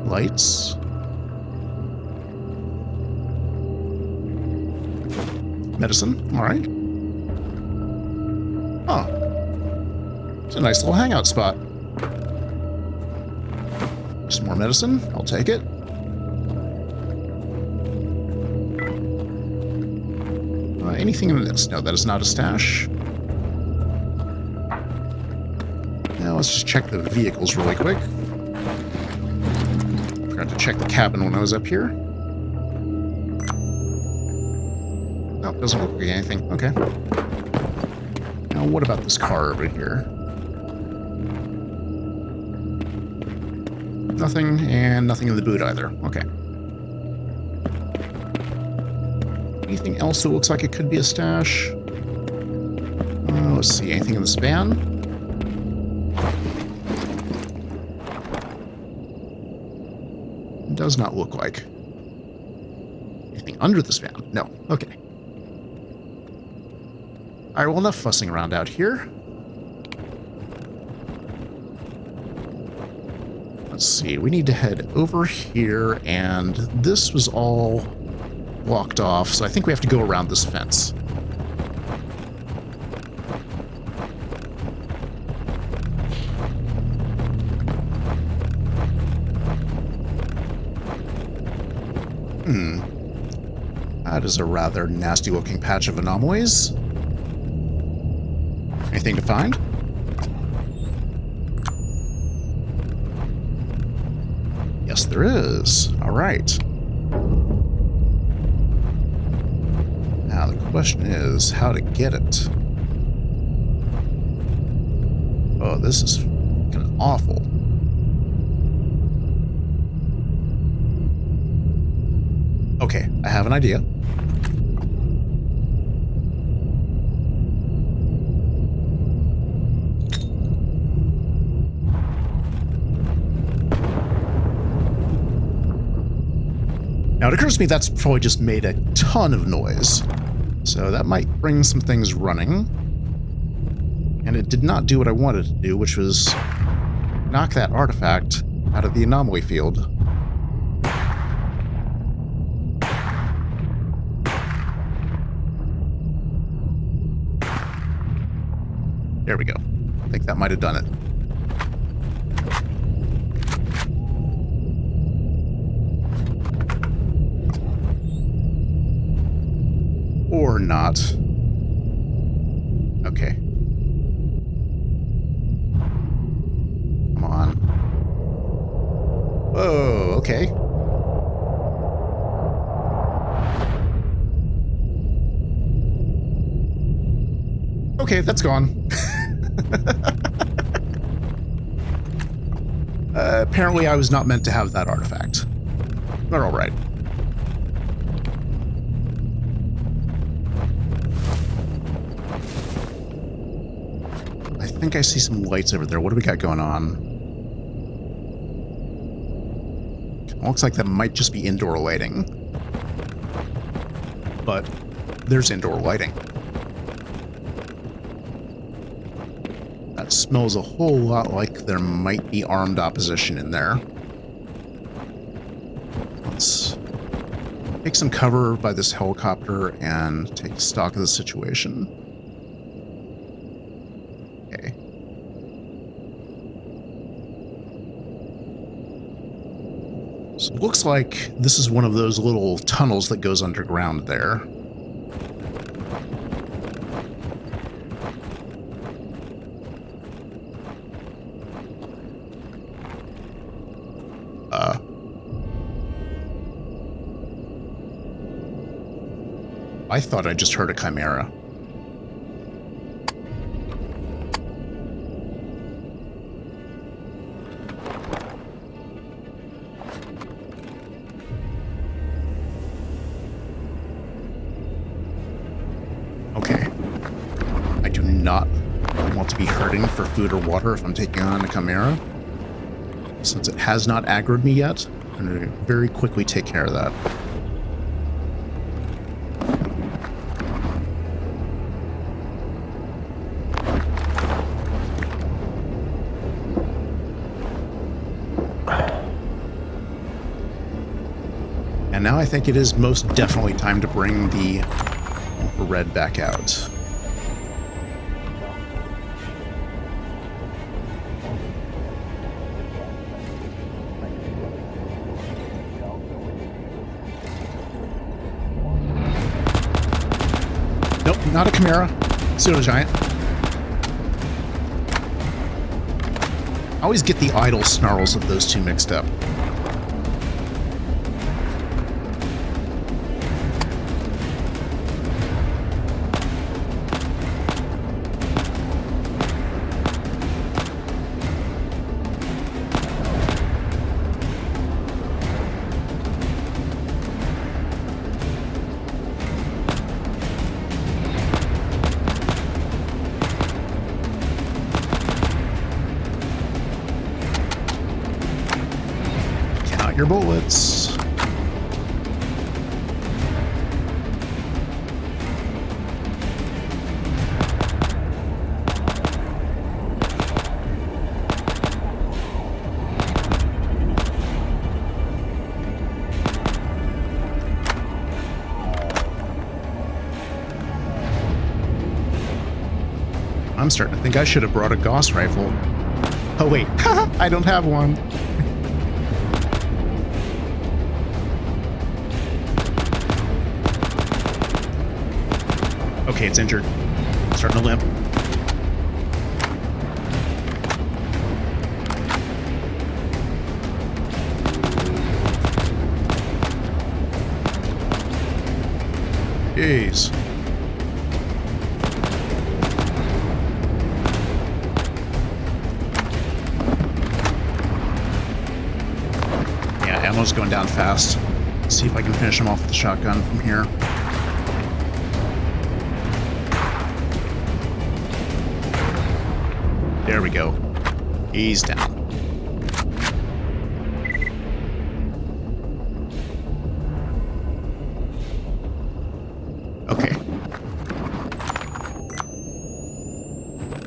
Lights. Medicine, all right. Oh. It's a nice little hangout spot. Some more medicine, I'll take it. Anything in this? No, that is not a stash. Now let's just check the vehicles really quick. Forgot to check the cabin when I was up here. No, doesn't look like anything. Okay. Now what about this car over here? Nothing, and nothing in the boot either. Okay. Anything else that looks like it could be a stash? Let's see, anything in the span? It does not look like. Anything under the span? No. Okay. Alright, well, enough fussing around out here. Let's see, we need to head over here, and this was all blocked off, so I think we have to go around this fence. That is a rather nasty-looking patch of anomalies. Anything to find? Yes, there is. All right. Now, the question is how to get it. Oh, this is kind of awful. Okay, I have an idea. Now, it occurs to me that's probably just made a ton of noise. So that might bring some things running. And it did not do what I wanted to do, which was knock that artifact out of the anomaly field. There we go. I think that might have done it. Or not. Okay. Come on. Whoa, okay. Okay, that's gone. Apparently I was not meant to have that artifact. But alright. I think I see some lights over there. What do we got going on? Looks like that might just be indoor lighting. But there's indoor lighting. That smells a whole lot like there might be armed opposition in there. Let's take some cover by this helicopter and take stock of the situation. Okay. So it looks like this is one of those little tunnels that goes underground there. I thought I just heard a chimera. Okay. I do not want to be hurting for food or water if I'm taking on a chimera. Since it has not aggroed me yet, I'm going to very quickly take care of that. And now I think it is most definitely time to bring the red back out. Nope, not a chimera. Pseudo-giant. I always get the idle snarls of those two mixed up. Your bullets. I'm starting to think I should have brought a Gauss rifle. Oh wait, I don't have one. Okay, it's injured. Starting to limp. Jeez. Yeah, ammo's going down fast. Let's see if I can finish him off with the shotgun from here. There we go. He's down. Okay.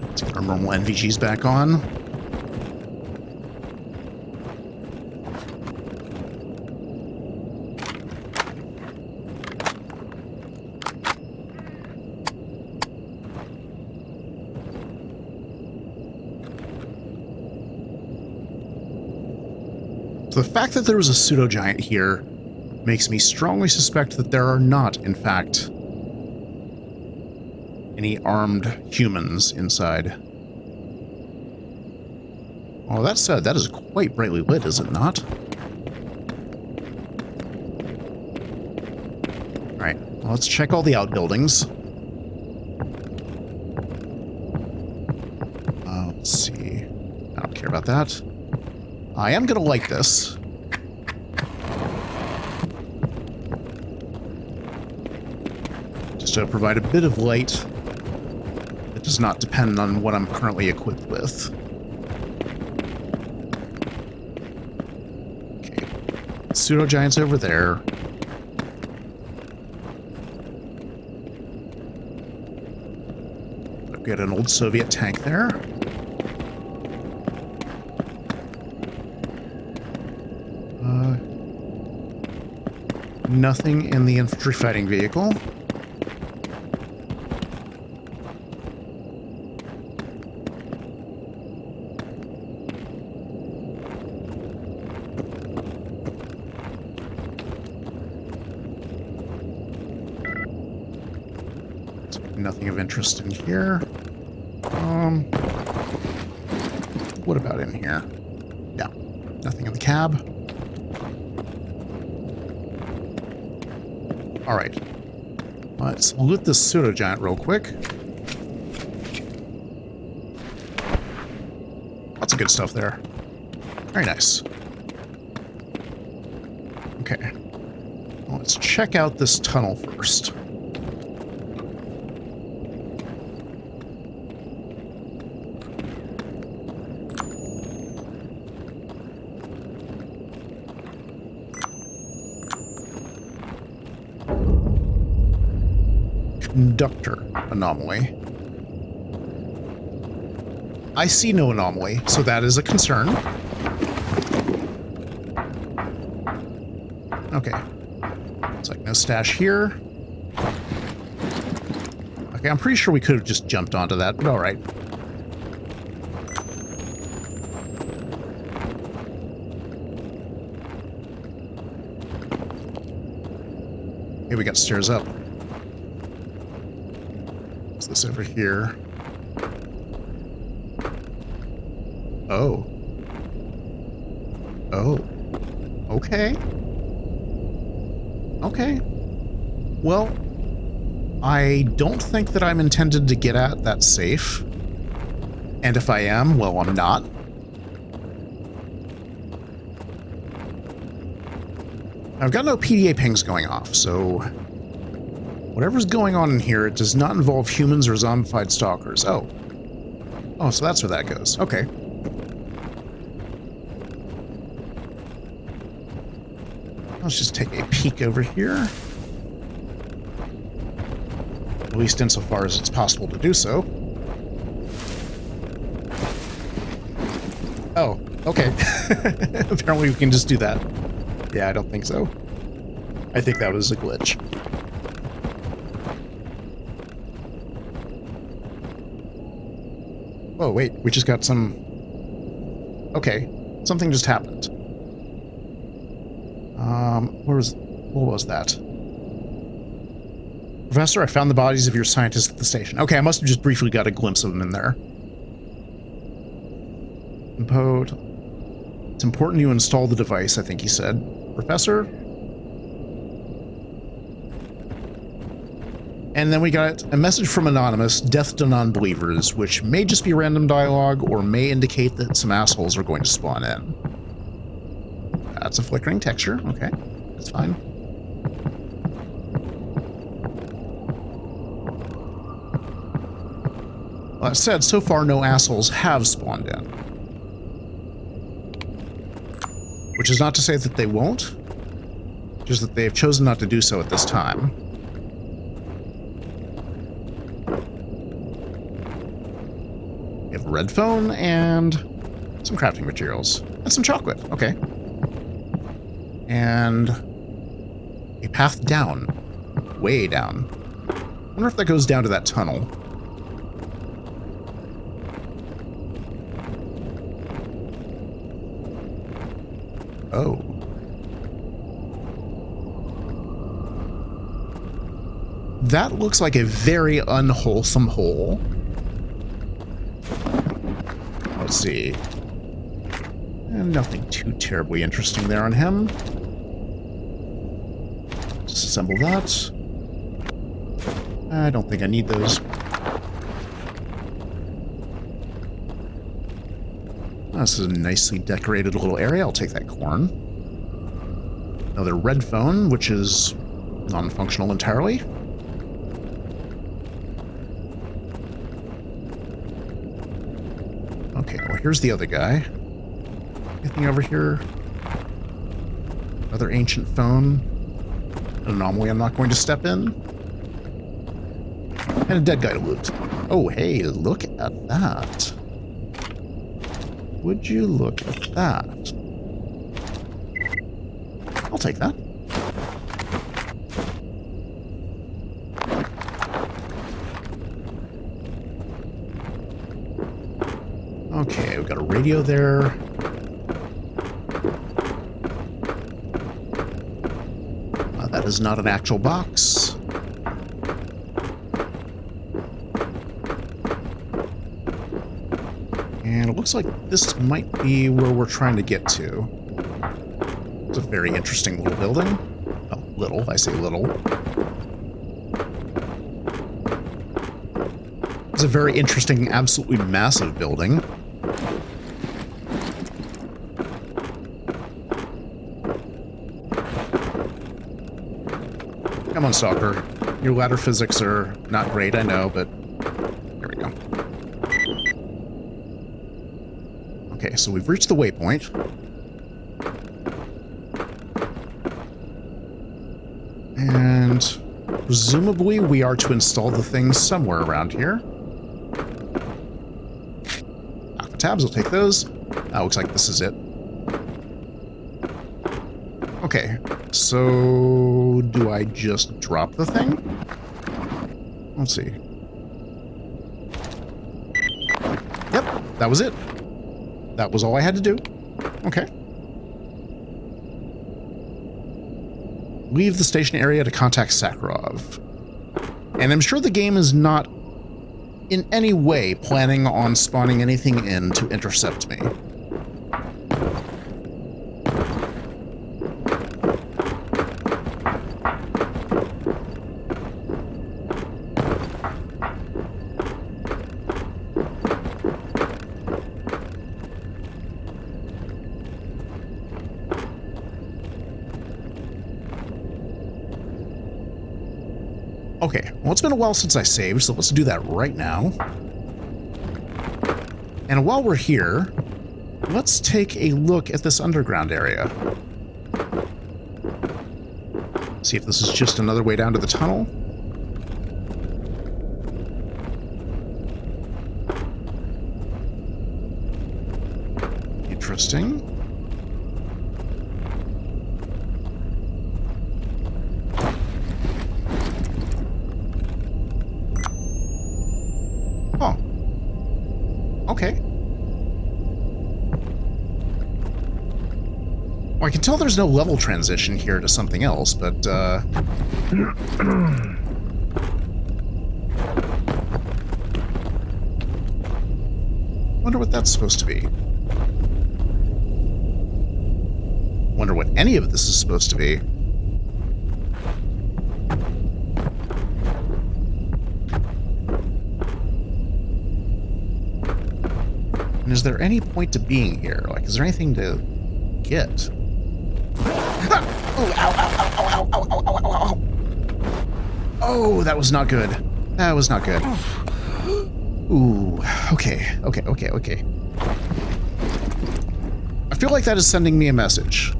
Let's get our normal NVGs back on. So the fact that there was a pseudo-giant here makes me strongly suspect that there are not, in fact, any armed humans inside. Well, that said, that is quite brightly lit, is it not? Alright, well, let's check all the outbuildings. Let's see. I don't care about that. I am going to light this. Just to provide a bit of light that does not depend on what I'm currently equipped with. Okay. Pseudo-giants over there. I've got an old Soviet tank there. Nothing in the infantry fighting vehicle. Nothing of interest in here. What about in here? Yeah, nothing in the cab. All right, let's loot this pseudo-giant real quick. Lots of good stuff there. Very nice. Okay, well, let's check out this tunnel first. Conductor anomaly. I see no anomaly, so that is a concern. Okay. Looks like no stash here. Okay, I'm pretty sure we could have just jumped onto that, but alright. Okay, we got stairs up. This over here. Oh. Oh. Okay. Okay. Well, I don't think that I'm intended to get at that safe. And if I am, well, I'm not. I've got no PDA pings going off, so whatever's going on in here, it does not involve humans or zombified stalkers. Oh. Oh, so that's where that goes. Okay. Let's just take a peek over here. At least insofar as it's possible to do so. Oh, okay. Apparently we can just do that. Yeah, I don't think so. I think that was a glitch. Oh, wait, we just got some... Okay, something just happened. What was that? Professor, I found the bodies of your scientists at the station. Okay, I must have just briefly got a glimpse of them in there. Impode. It's important you install the device, I think he said. Professor? And then we got a message from Anonymous, death to non-believers, which may just be random dialogue or may indicate that some assholes are going to spawn in. That's a flickering texture. Okay, that's fine. Well, that said, so far no assholes have spawned in. Which is not to say that they won't, just that they have chosen not to do so at this time. We have a red phone and some crafting materials. And some chocolate. Okay. And a path down. Way down. I wonder if that goes down to that tunnel. Oh. That looks like a very unwholesome hole. Let's see. Nothing too terribly interesting there on him. Disassemble that. I don't think I need those. This is a nicely decorated little area. I'll take that corn. Another red phone, which is non-functional entirely. Okay, well, here's the other guy. Anything over here? Another ancient phone. An anomaly I'm not going to step in. And a dead guy to loot. Oh, hey, look at that. Would you look at that? I'll take that. Okay, we've got a radio there. That is not an actual box. And it looks like this might be where we're trying to get to. It's a very interesting little building. Oh, little, I say little. It's a very interesting, absolutely massive building. Come on, Stalker. Your ladder physics are not great, I know, but there we go. Okay, so we've reached the waypoint. And presumably we are to install the thing somewhere around here. Alpha tabs, I'll take those. Looks like this is it. Okay, so do I just drop the thing? Let's see. Yep, that was it. That was all I had to do. Okay. Leave the station area to contact Sakharov. And I'm sure the game is not in any way planning on spawning anything in to intercept me. Okay, well, it's been a while since I saved, so let's do that right now. And while we're here, let's take a look at this underground area. See if this is just another way down to the tunnel. Interesting. Okay. Well, I can tell there's no level transition here to something else, but, wonder what that's supposed to be. Wonder what any of this is supposed to be. And is there any point to being here? Like, is there anything to get? Oh, ow, ow, ow, ow, ow, ow, ow, ow, ow. Oh, that was not good. That was not good. Ooh, okay. I feel like that is sending me a message.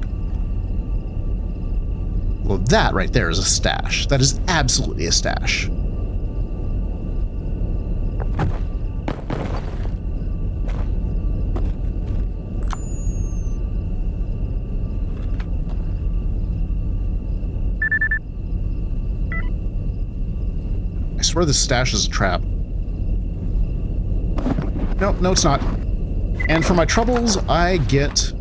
Well, that right there is a stash. That is absolutely a stash. I swear this stash is a trap. No, it's not. And for my troubles, I get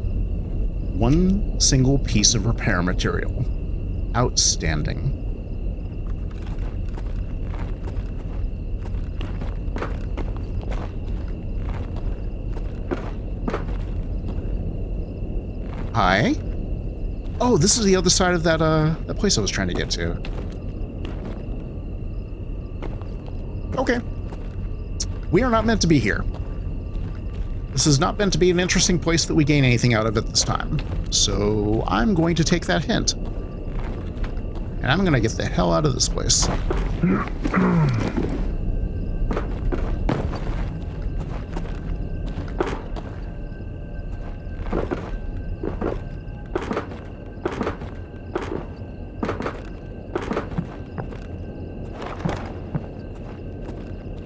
One single piece of repair material. Outstanding. Hi. Oh, this is the other side of that that place I was trying to get to. Okay. We are not meant to be here. This is not meant to be an interesting place that we gain anything out of at this time. So I'm going to take that hint. And I'm going to get the hell out of this place.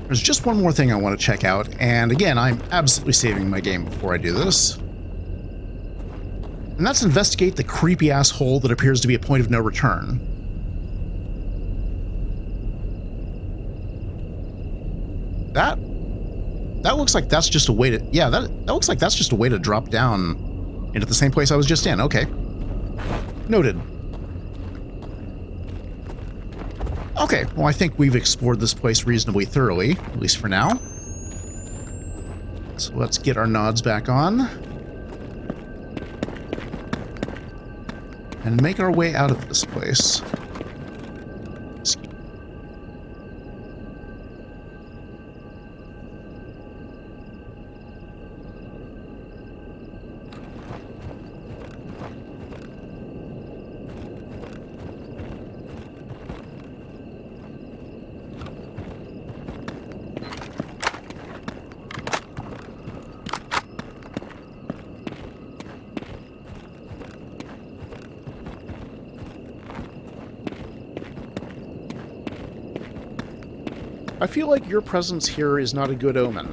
There's just one more thing I want to check out, and again, I'm absolutely saving my game before I do this. And that's investigate the creepy-ass hole that appears to be a point of no return. That looks like that's just a way to... Yeah, that looks like that's just a way to drop down into the same place I was just in. Okay. Noted. Okay, well, I think we've explored this place reasonably thoroughly, at least for now. So let's get our nods back on. And make our way out of this place. I feel like your presence here is not a good omen.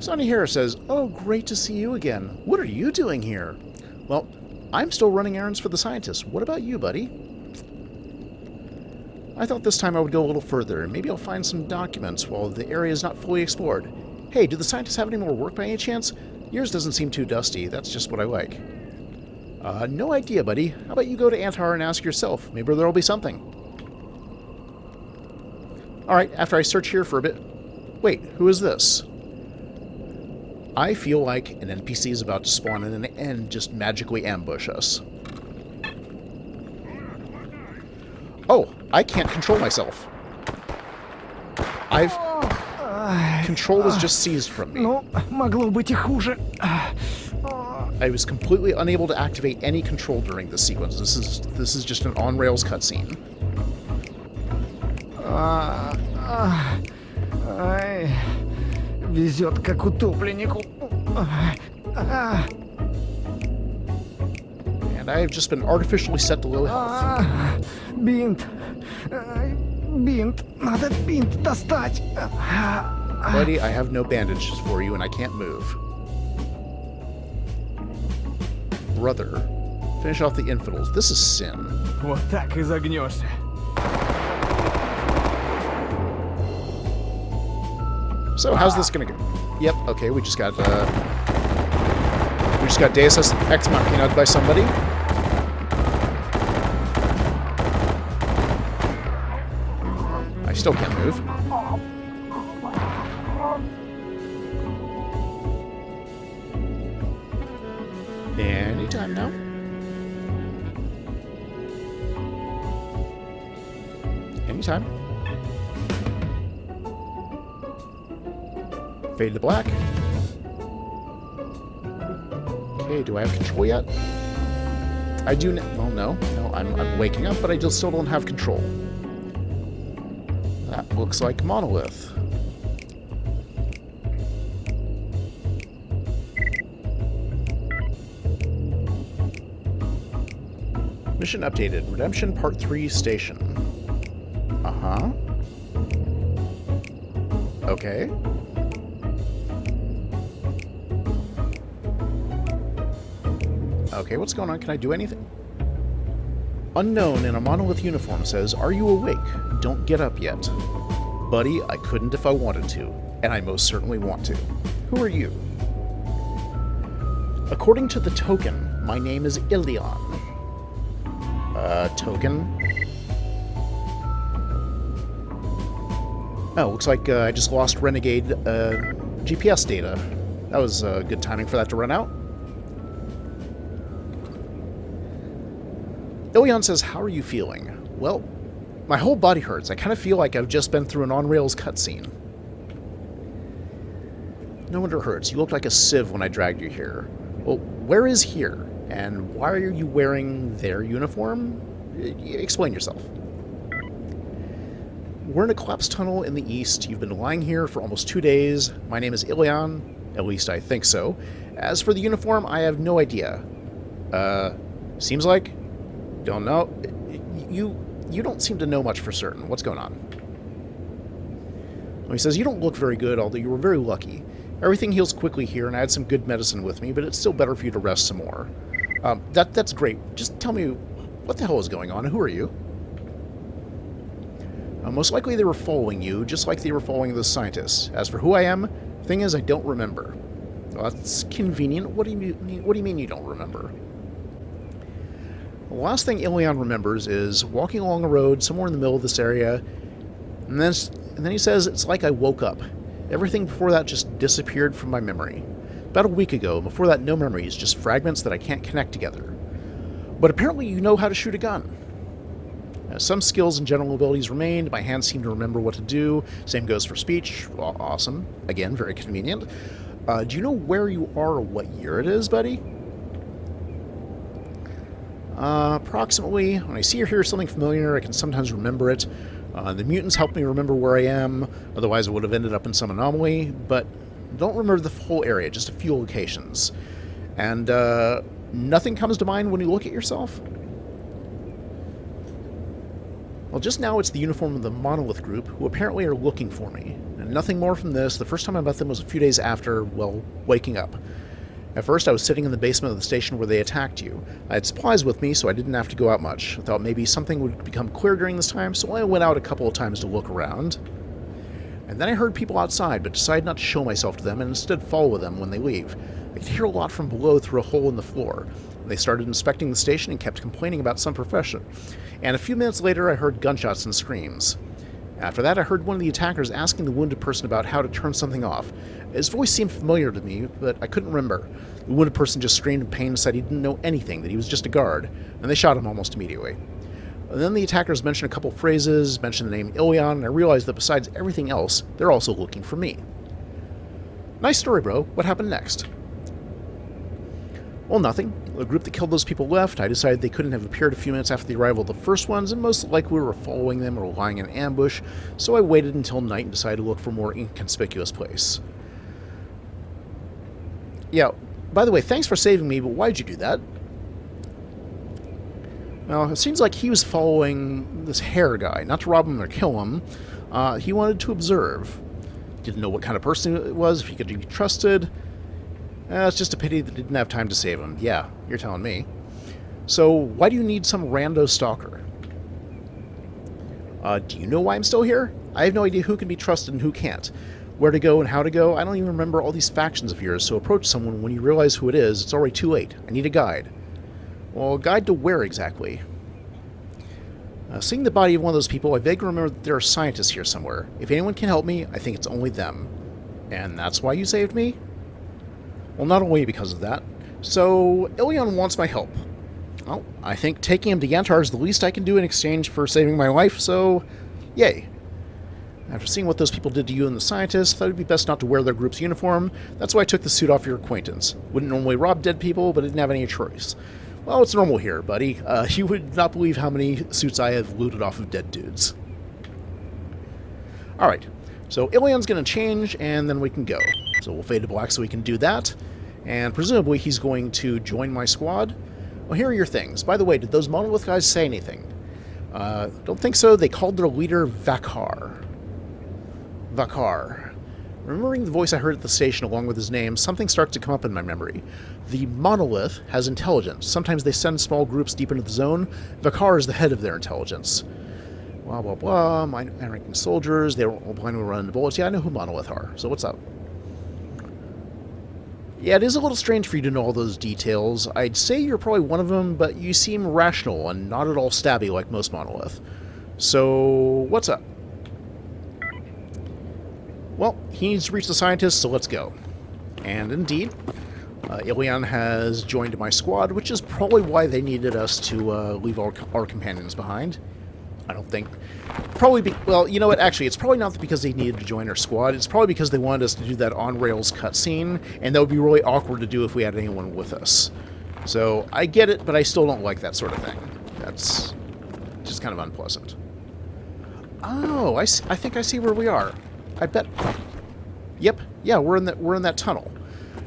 Sonny Hare says, "Oh, great to see you again. What are you doing here?" Well, I'm still running errands for the scientists. What about you, buddy? I thought this time I would go a little further. Maybe I'll find some documents while the area is not fully explored. Hey, do the scientists have any more work by any chance? Yours doesn't seem too dusty. That's just what I like. No idea, buddy. How about you go to Antar and ask yourself? Maybe there'll be something. Alright, after I search here for a bit... Wait, who is this? I feel like an NPC is about to spawn in and just magically ambush us. Oh, I can't control myself. Control was just seized from me. Могло быть и хуже. I was completely unable to activate any control during this sequence. This is just an on-rails cutscene. Ай, везет как утопленнику. And I have just been artificially set to low health. Бинт. Бинт. Надо бинт достать. Buddy, I have no bandages for you and I can't move. Brother, finish off the infidels. This is sin. Вот так и загнешься. So how's this gonna go? Yep, okay, we just got Deus Ex Machina by somebody. I still can't move. Anytime now. Anytime. Fade to black. Okay, do I have control yet? I do. Well, no, I'm waking up, but I still don't have control. That looks like monolith. Mission updated. Redemption Part 3 Station. Uh-huh. Okay. Okay, what's going on? Can I do anything? Unknown in a monolith uniform says, "Are you awake? Don't get up yet." Buddy, I couldn't if I wanted to, and I most certainly want to. Who are you? According to the token, my name is Illeon. Token? Oh, looks like I just lost Renegade GPS data. That was good timing for that to run out. Illeon says, how are you feeling? Well, my whole body hurts. I kind of feel like I've just been through an on-rails cutscene. No wonder it hurts. You looked like a sieve when I dragged you here. Well, where is here? And why are you wearing their uniform? Explain yourself. We're in a collapsed tunnel in the east. You've been lying here for almost 2 days. My name is Illeon. At least I think so. As for the uniform, I have no idea. Seems like... Don't know. You don't seem to know much for certain. What's going on? Well, he says, you don't look very good, although you were very lucky. Everything heals quickly here, and I had some good medicine with me, but it's still better for you to rest some more. That's great. Just tell me, what the hell is going on, and who are you? Most likely they were following you, just like they were following the scientists. As for who I am, the thing is, I don't remember. Well, that's convenient. What do you mean you don't remember? The last thing Illeon remembers is walking along a road somewhere in the middle of this area, and then he says, it's like I woke up. Everything before that just disappeared from my memory. About a week ago, before that, no memories, just fragments that I can't connect together. But apparently you know how to shoot a gun. Some skills and general abilities remained. My hands seem to remember what to do. Same goes for speech. Awesome. Again, very convenient. Do you know where you are or what year it is, buddy? Approximately. When I see or hear something familiar, I can sometimes remember it. The mutants help me remember where I am. Otherwise, I would have ended up in some anomaly. But don't remember the whole area, just a few locations. And nothing comes to mind when you look at yourself? Well, just now it's the uniform of the Monolith group, who apparently are looking for me. And nothing more from this. The first time I met them was a few days after, well, waking up. At first, I was sitting in the basement of the station where they attacked you. I had supplies with me, so I didn't have to go out much. I thought maybe something would become clear during this time, so I went out a couple of times to look around. And then I heard people outside, but decided not to show myself to them and instead follow them when they leave. I could hear a lot from below through a hole in the floor. They started inspecting the station and kept complaining about some profession. And a few minutes later, I heard gunshots and screams. After that, I heard one of the attackers asking the wounded person about how to turn something off. His voice seemed familiar to me, but I couldn't remember. The wounded person just screamed in pain and said he didn't know anything, that he was just a guard, and they shot him almost immediately. And then the attackers mentioned a couple phrases, mentioned the name Illeon, and I realized that besides everything else, they're also looking for me. Nice story, bro. What happened next? Well, nothing. The group that killed those people left. I decided they couldn't have appeared a few minutes after the arrival of the first ones, and most likely we were following them or lying in ambush, so I waited until night and decided to look for a more inconspicuous place. Yeah, by the way, thanks for saving me, but why'd you do that? Well, it seems like he was following this Hare guy, not to rob him or kill him. He wanted to observe. Didn't know what kind of person it was, if he could be trusted. It's just a pity that didn't have time to save him. Yeah, you're telling me. So, why do you need some rando stalker? Do you know why I'm still here? I have no idea who can be trusted and who can't. Where to go and how to go, I don't even remember all these factions of yours, so approach someone when you realize who it is. It's already too late. I need a guide. Well, a guide to where exactly? Seeing the body of one of those people, I vaguely remember that there are scientists here somewhere. If anyone can help me, I think it's only them. And that's why you saved me? Well, not only because of that. So, Illeon wants my help. Well, I think taking him to Yantar is the least I can do in exchange for saving my life, so yay. After seeing what those people did to you and the scientists, thought it would be best not to wear their group's uniform. That's why I took the suit off your acquaintance. Wouldn't normally rob dead people, but didn't have any choice. Well, it's normal here, buddy. You would not believe how many suits I have looted off of dead dudes. Alright, so Illeon's going to change, and then we can go. So we'll fade to black so we can do that. And presumably he's going to join my squad. Well, here are your things. By the way, did those Monolith guys say anything? Don't think so. They called their leader Vakar. Vakar. Remembering the voice I heard at the station along with his name, something starts to come up in my memory. The Monolith has intelligence. Sometimes they send small groups deep into the zone. Vakar is the head of their intelligence. Blah, blah, blah. Mind-ranking soldiers. They don't blindly run into bullets. Yeah, I know who Monolith are. So what's up? Yeah, it is a little strange for you to know all those details. I'd say you're probably one of them, but you seem rational and not at all stabby like most Monolith. So, what's up? Well, he needs to reach the scientist, so let's go. And indeed, Illeon has joined my squad, which is probably why they needed us to leave our companions behind. I don't think... well, you know what, actually, it's probably not because they needed to join our squad. It's probably because they wanted us to do that on-rails cutscene, and that would be really awkward to do if we had anyone with us. So, I get it, but I still don't like that sort of thing. That's just kind of unpleasant. Oh, I think I see where we are. I bet... Yep, yeah, we're in that tunnel.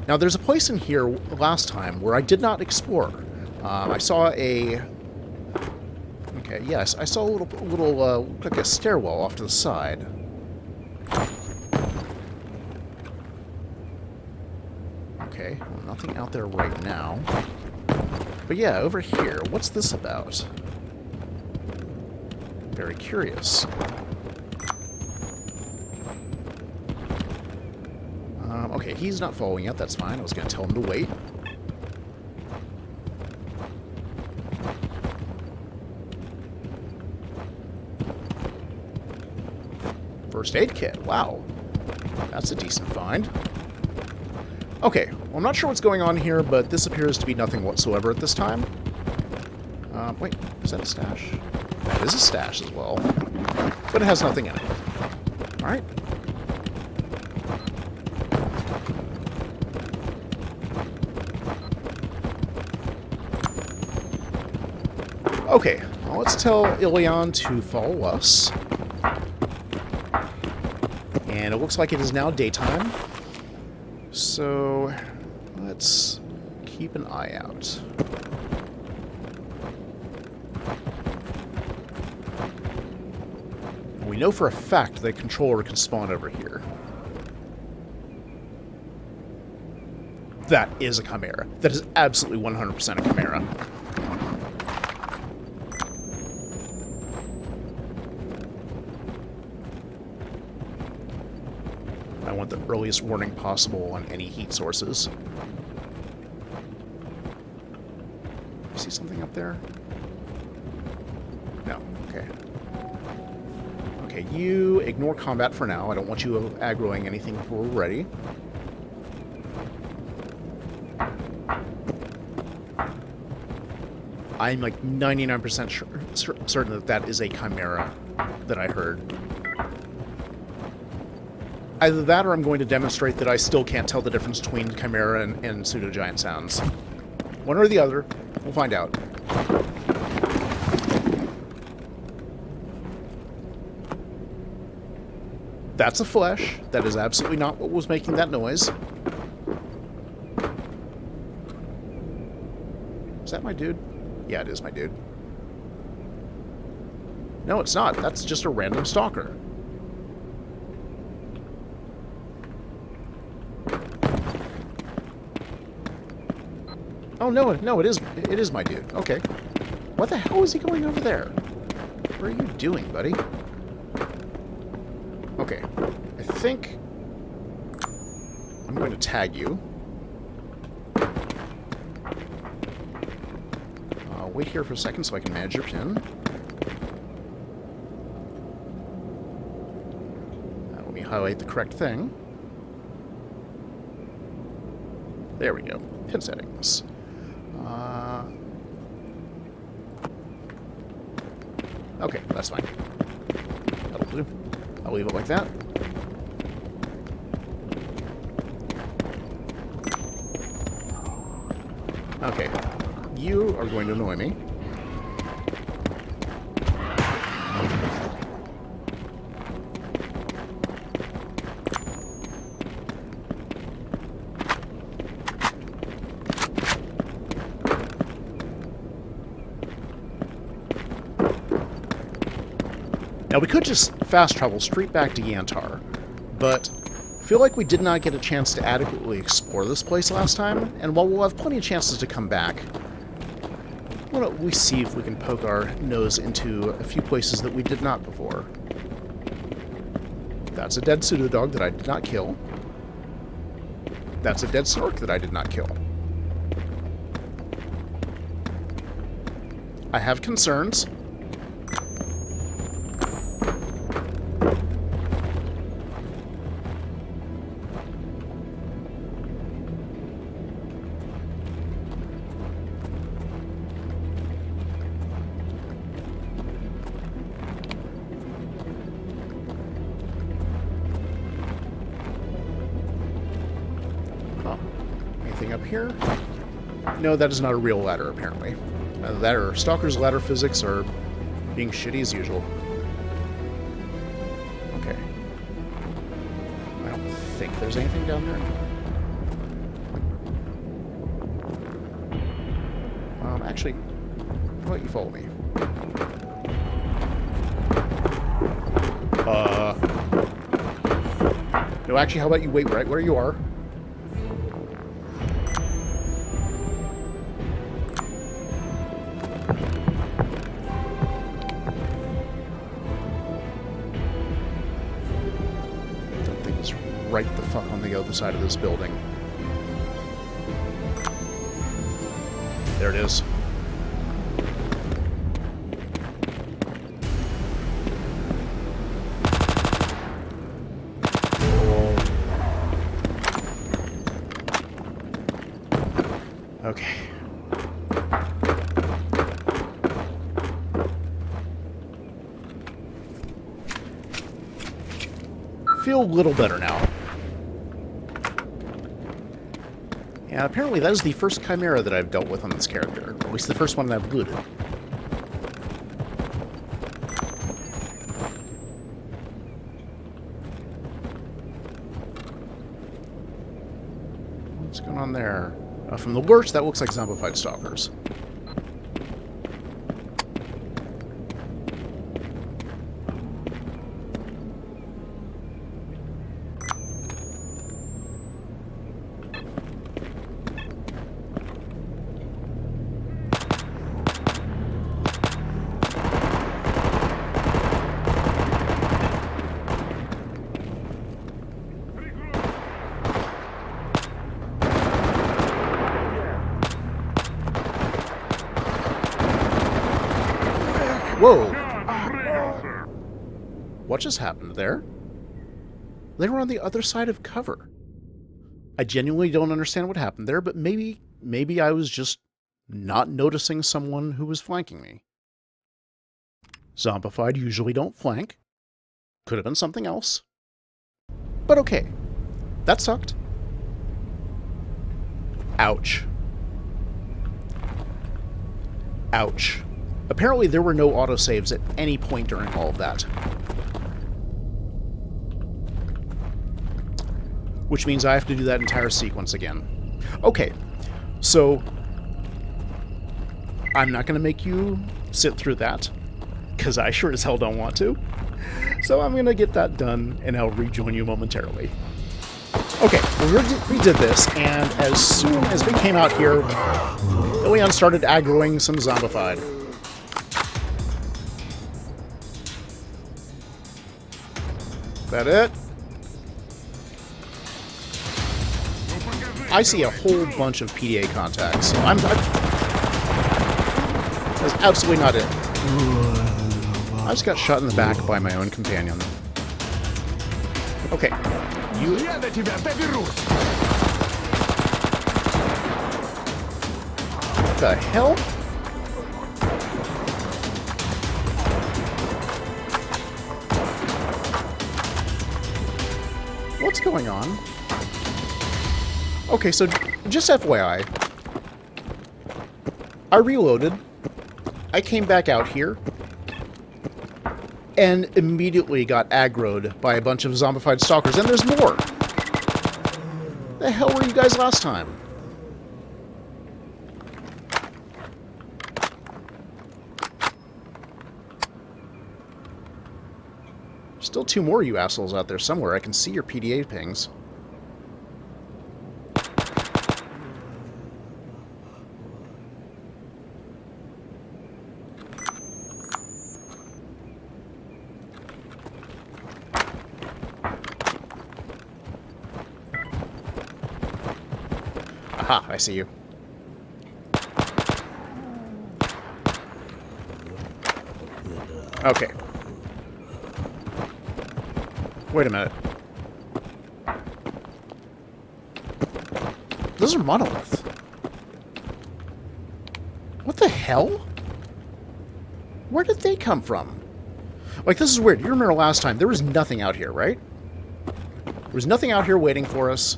Now, there's a place in here last time where I did not explore. I saw a... Okay, yes, I saw a little like a stairwell off to the side. Okay, well, nothing out there right now. But yeah, over here, what's this about? Very curious. Okay, he's not following yet, that's fine. I was going to tell him to wait. First aid kit, wow. That's a decent find. Okay, well, I'm not sure what's going on here, but this appears to be nothing whatsoever at this time. Wait, is that a stash? That is a stash as well. But it has nothing in it. Alright. Okay, well, let's tell Illeon to follow us. And it looks like it is now daytime. So, let's keep an eye out. We know for a fact that a controller can spawn over here. That is a chimera. That is absolutely 100% a chimera. I want the earliest warning possible on any heat sources. You see something up there? No. Okay. Okay, you ignore combat for now. I don't want you aggroing anything before we're ready. I'm like 99% certain that that is a chimera that I heard. Either that or I'm going to demonstrate that I still can't tell the difference between chimera and pseudo-giant sounds. One or the other. We'll find out. That's a flesh. That is absolutely not what was making that noise. Is that my dude? Yeah, it is my dude. No, it's not. That's just a random stalker. Oh, no, it is my dude. Okay. What the hell is he going over there? What are you doing, buddy? Okay. I think I'm going to tag you. Wait here for a second so I can manage your pin. Let me highlight the correct thing. There we go. Pin settings. Okay, that's fine. That'll do. I'll leave it like that. Okay. You are going to annoy me. Now, we could just fast travel straight back to Yantar, but I feel like we did not get a chance to adequately explore this place last time, and while we'll have plenty of chances to come back, why don't we see if we can poke our nose into a few places that we did not before. That's a dead pseudo-dog that I did not kill. That's a dead snork that I did not kill. I have concerns. Anything up here? No, that is not a real ladder, apparently. That or Stalker's ladder physics are being shitty as usual. Okay. I don't think there's anything down there. Actually, how about you follow me? No, actually, how about you wait right where you are? Right the fuck on the other side of this building. There it is. Okay. Feel a little better now. Yeah, apparently that is the first chimera that I've dealt with on this character. Or at least the first one that I've looted. What's going on there? From the lurks, that looks like zombified stalkers. Whoa! What just happened there? They were on the other side of cover. I genuinely don't understand what happened there, but maybe I was just not noticing someone who was flanking me. Zombified usually don't flank. Could have been something else. But okay. That sucked. Ouch. Ouch. Apparently there were no autosaves at any point during all of that. Which means I have to do that entire sequence again. Okay, so I'm not going to make you sit through that, because I sure as hell don't want to. So I'm going to get that done, and I'll rejoin you momentarily. Okay, we did this, and as soon as we came out here, Illeon started aggroing some zombified. That it? I see a whole bunch of PDA contacts, so that's absolutely not it. I just got shot in the back by my own companion. Okay, you... What the hell? What's going on? Okay, so just FYI, I reloaded, I came back out here, and immediately got aggroed by a bunch of zombified stalkers, and there's more! The hell were you guys last time? Still two more you assholes out there somewhere. I can see your PDA pings. Aha, I see you. Okay. Wait a minute. Those are monolith. What the hell? Where did they come from? Like, this is weird. You remember last time, there was nothing out here, right? There was nothing out here waiting for us.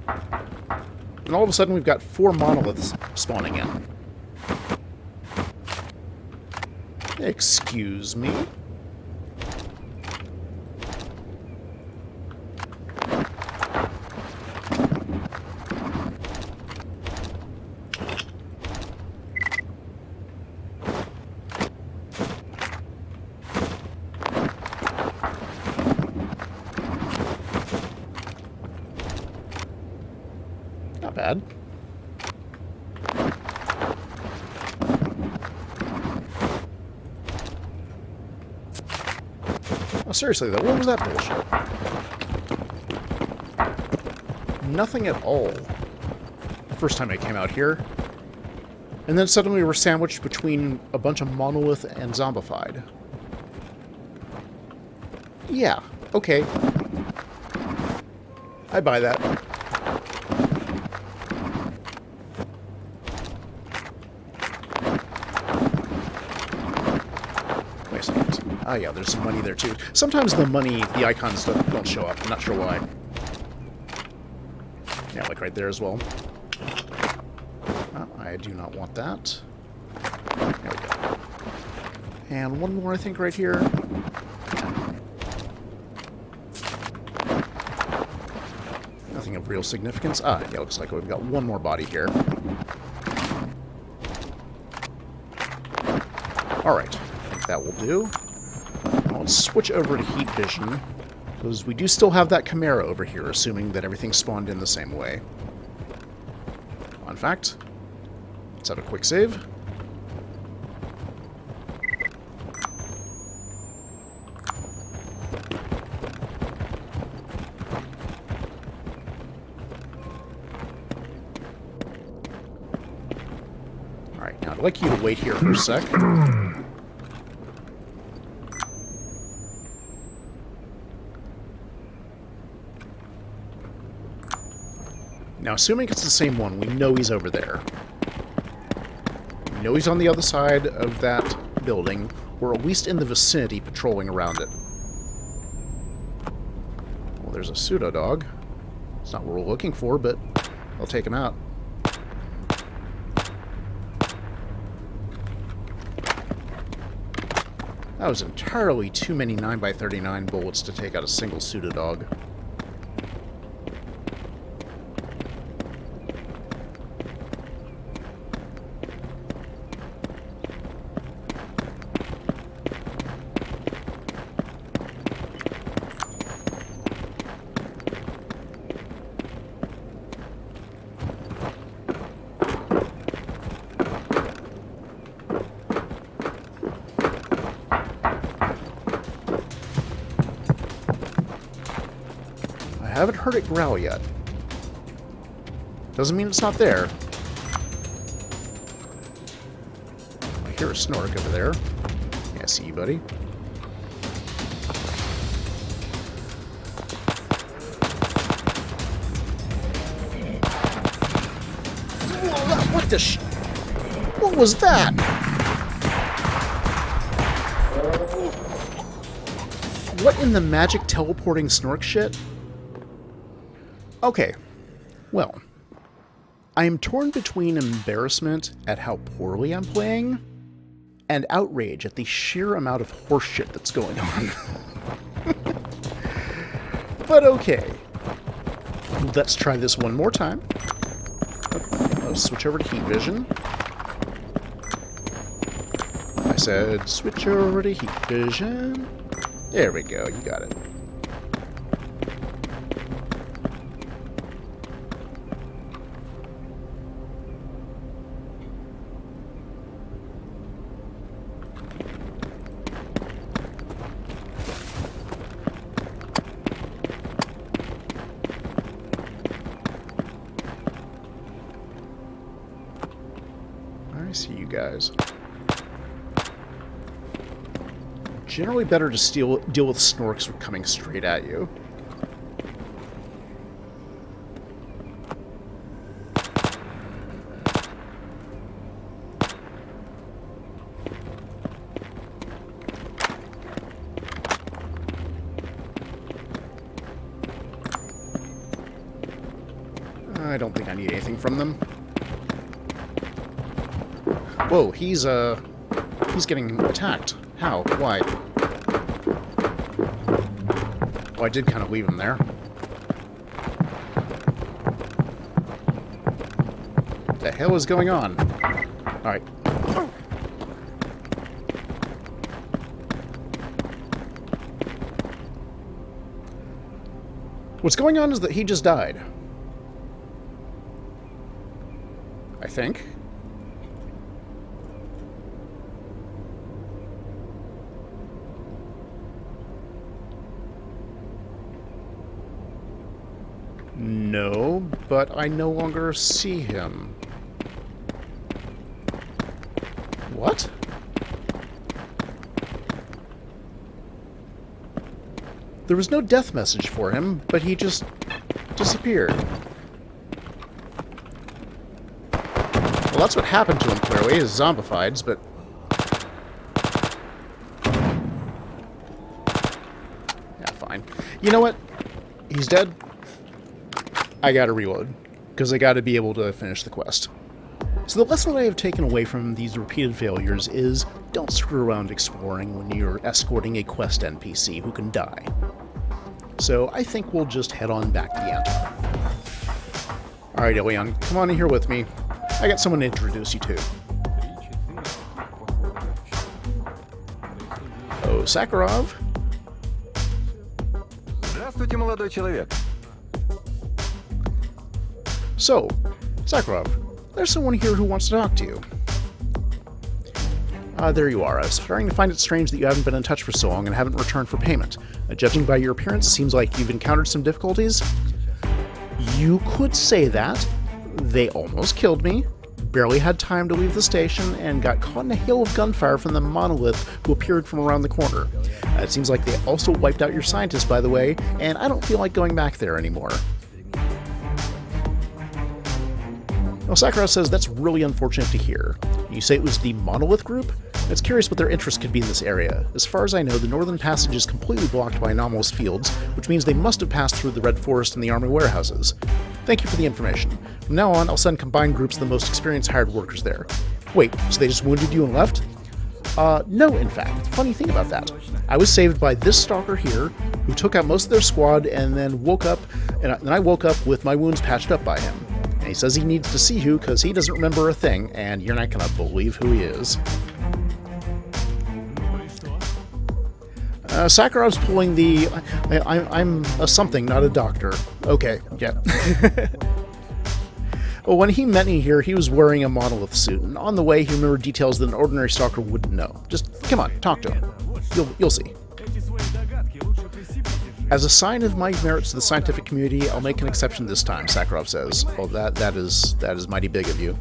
And all of a sudden, we've got 4 monoliths spawning in. Excuse me? Not bad. Oh, seriously, though, what was that bullshit? Nothing at all. The first time I came out here. And then suddenly we were sandwiched between a bunch of monolith and zombified. Yeah, okay. I buy that. Wait a second. Ah, yeah, there's some money there, too. Sometimes the money, the icons don't show up. I'm not sure why. Yeah, like right there as well. Oh, I do not want that. There we go. And one more, I think, right here. Nothing of real significance. Ah, yeah, looks like we've got one more body here. Alright, I think that will do. Now let's switch over to heat vision, because we do still have that Chimera over here, assuming that everything spawned in the same way. In fact, let's have a quick save. Alright, now I'd like you to wait here for a sec. Now, assuming it's the same one, we know he's over there. We know he's on the other side of that building, or at least in the vicinity patrolling around it. Well, there's a pseudo-dog. It's not what we're looking for, but I'll take him out. That was entirely too many 9x39 bullets to take out a single pseudo-dog. I haven't heard it growl yet. Doesn't mean it's not there. I hear a snork over there. Yeah, see you, buddy. What the sh... What was that? What in the magic teleporting snork shit? Okay, well, I am torn between embarrassment at how poorly I'm playing and outrage at the sheer amount of horseshit that's going on. But okay, let's try this one more time. Let's switch over to heat vision. I said switch over to heat vision. There we go, you got it. I see you guys. Generally better to deal with snorks coming straight at you. I don't think I need anything from them. Whoa, he's getting attacked. How? Why? Oh, I did kind of leave him there. What the hell is going on? Alright. What's going on is that he just died. I think. No, but I no longer see him. What? There was no death message for him, but he just disappeared. Well, that's what happened to him, clearly, is zombifieds, but... yeah, fine. You know what? He's dead. I gotta reload, because I gotta be able to finish the quest. So the lesson that I have taken away from these repeated failures is don't screw around exploring when you're escorting a quest NPC who can die. So I think we'll just head on back to the Antler. Alright, Illeon, come on in here with me. I got someone to introduce you to. Oh, Sakharov? Здравствуйте, молодой человек. So, Sakharov, there's someone here who wants to talk to you. There you are. I was starting to find it strange that you haven't been in touch for so long and haven't returned for payment. Judging by your appearance, it seems like you've encountered some difficulties. You could say that. They almost killed me, barely had time to leave the station, and got caught in a hail of gunfire from the monolith who appeared from around the corner. It seems like they also wiped out your scientist, by the way, and I don't feel like going back there anymore. Well, Sakharov says that's really unfortunate to hear. You say it was the Monolith group? It's curious what their interest could be in this area. As far as I know, the northern passage is completely blocked by anomalous fields, which means they must have passed through the Red Forest and the army warehouses. Thank you for the information. From now on, I'll send combined groups of the most experienced hired workers there. Wait, so they just wounded you and left? No, in fact. Funny thing about that. I was saved by this stalker here, who took out most of their squad and then woke up, and I woke up with my wounds patched up by him. And he says he needs to see you because he doesn't remember a thing, and you're not gonna believe who he is. Sakharov's pulling the... I'm a something, not a doctor. Okay, yeah. Well, when he met me here, he was wearing a monolith suit, and on the way he remembered details that an ordinary stalker wouldn't know. Just, come on, talk to him. You'll see. As a sign of my merits to the scientific community, I'll make an exception this time, Sakharov says. Well, that is mighty big of you.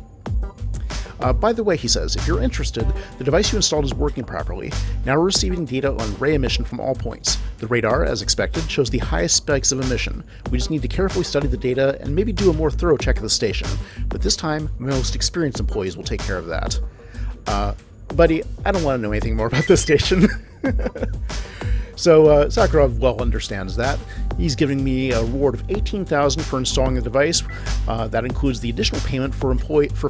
By the way, he says, if you're interested, the device you installed is working properly. Now we're receiving data on ray emission from all points. The radar, as expected, shows the highest spikes of emission. We just need to carefully study the data and maybe do a more thorough check of the station. But this time, most experienced employees will take care of that. Buddy, I don't want to know anything more about this station. So Sakharov well understands that. He's giving me a reward of $18,000 for installing the device. That includes the additional payment for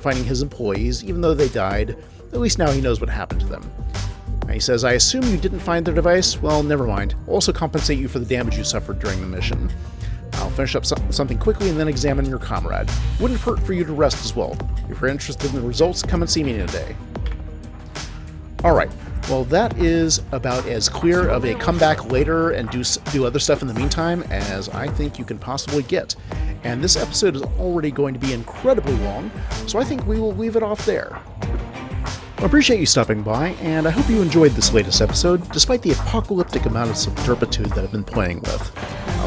finding his employees, even though they died. At least now he knows what happened to them. He says, I assume you didn't find their device? Well, never mind. I'll also compensate you for the damage you suffered during the mission. I'll finish up something quickly and then examine your comrade. Wouldn't hurt for you to rest as well. If you're interested in the results, come and see me in a day. Alright. Well, that is about as clear of a comeback later and do other stuff in the meantime as I think you can possibly get. And this episode is already going to be incredibly long, so I think we will leave it off there. I appreciate you stopping by, and I hope you enjoyed this latest episode, despite the apocalyptic amount of turpitude that I've been playing with.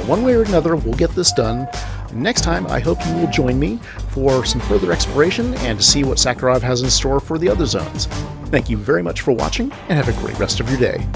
one way or another, we'll get this done. Next time, I hope you will join me for some further exploration and to see what Sakharov has in store for the other zones. Thank you very much for watching, and have a great rest of your day.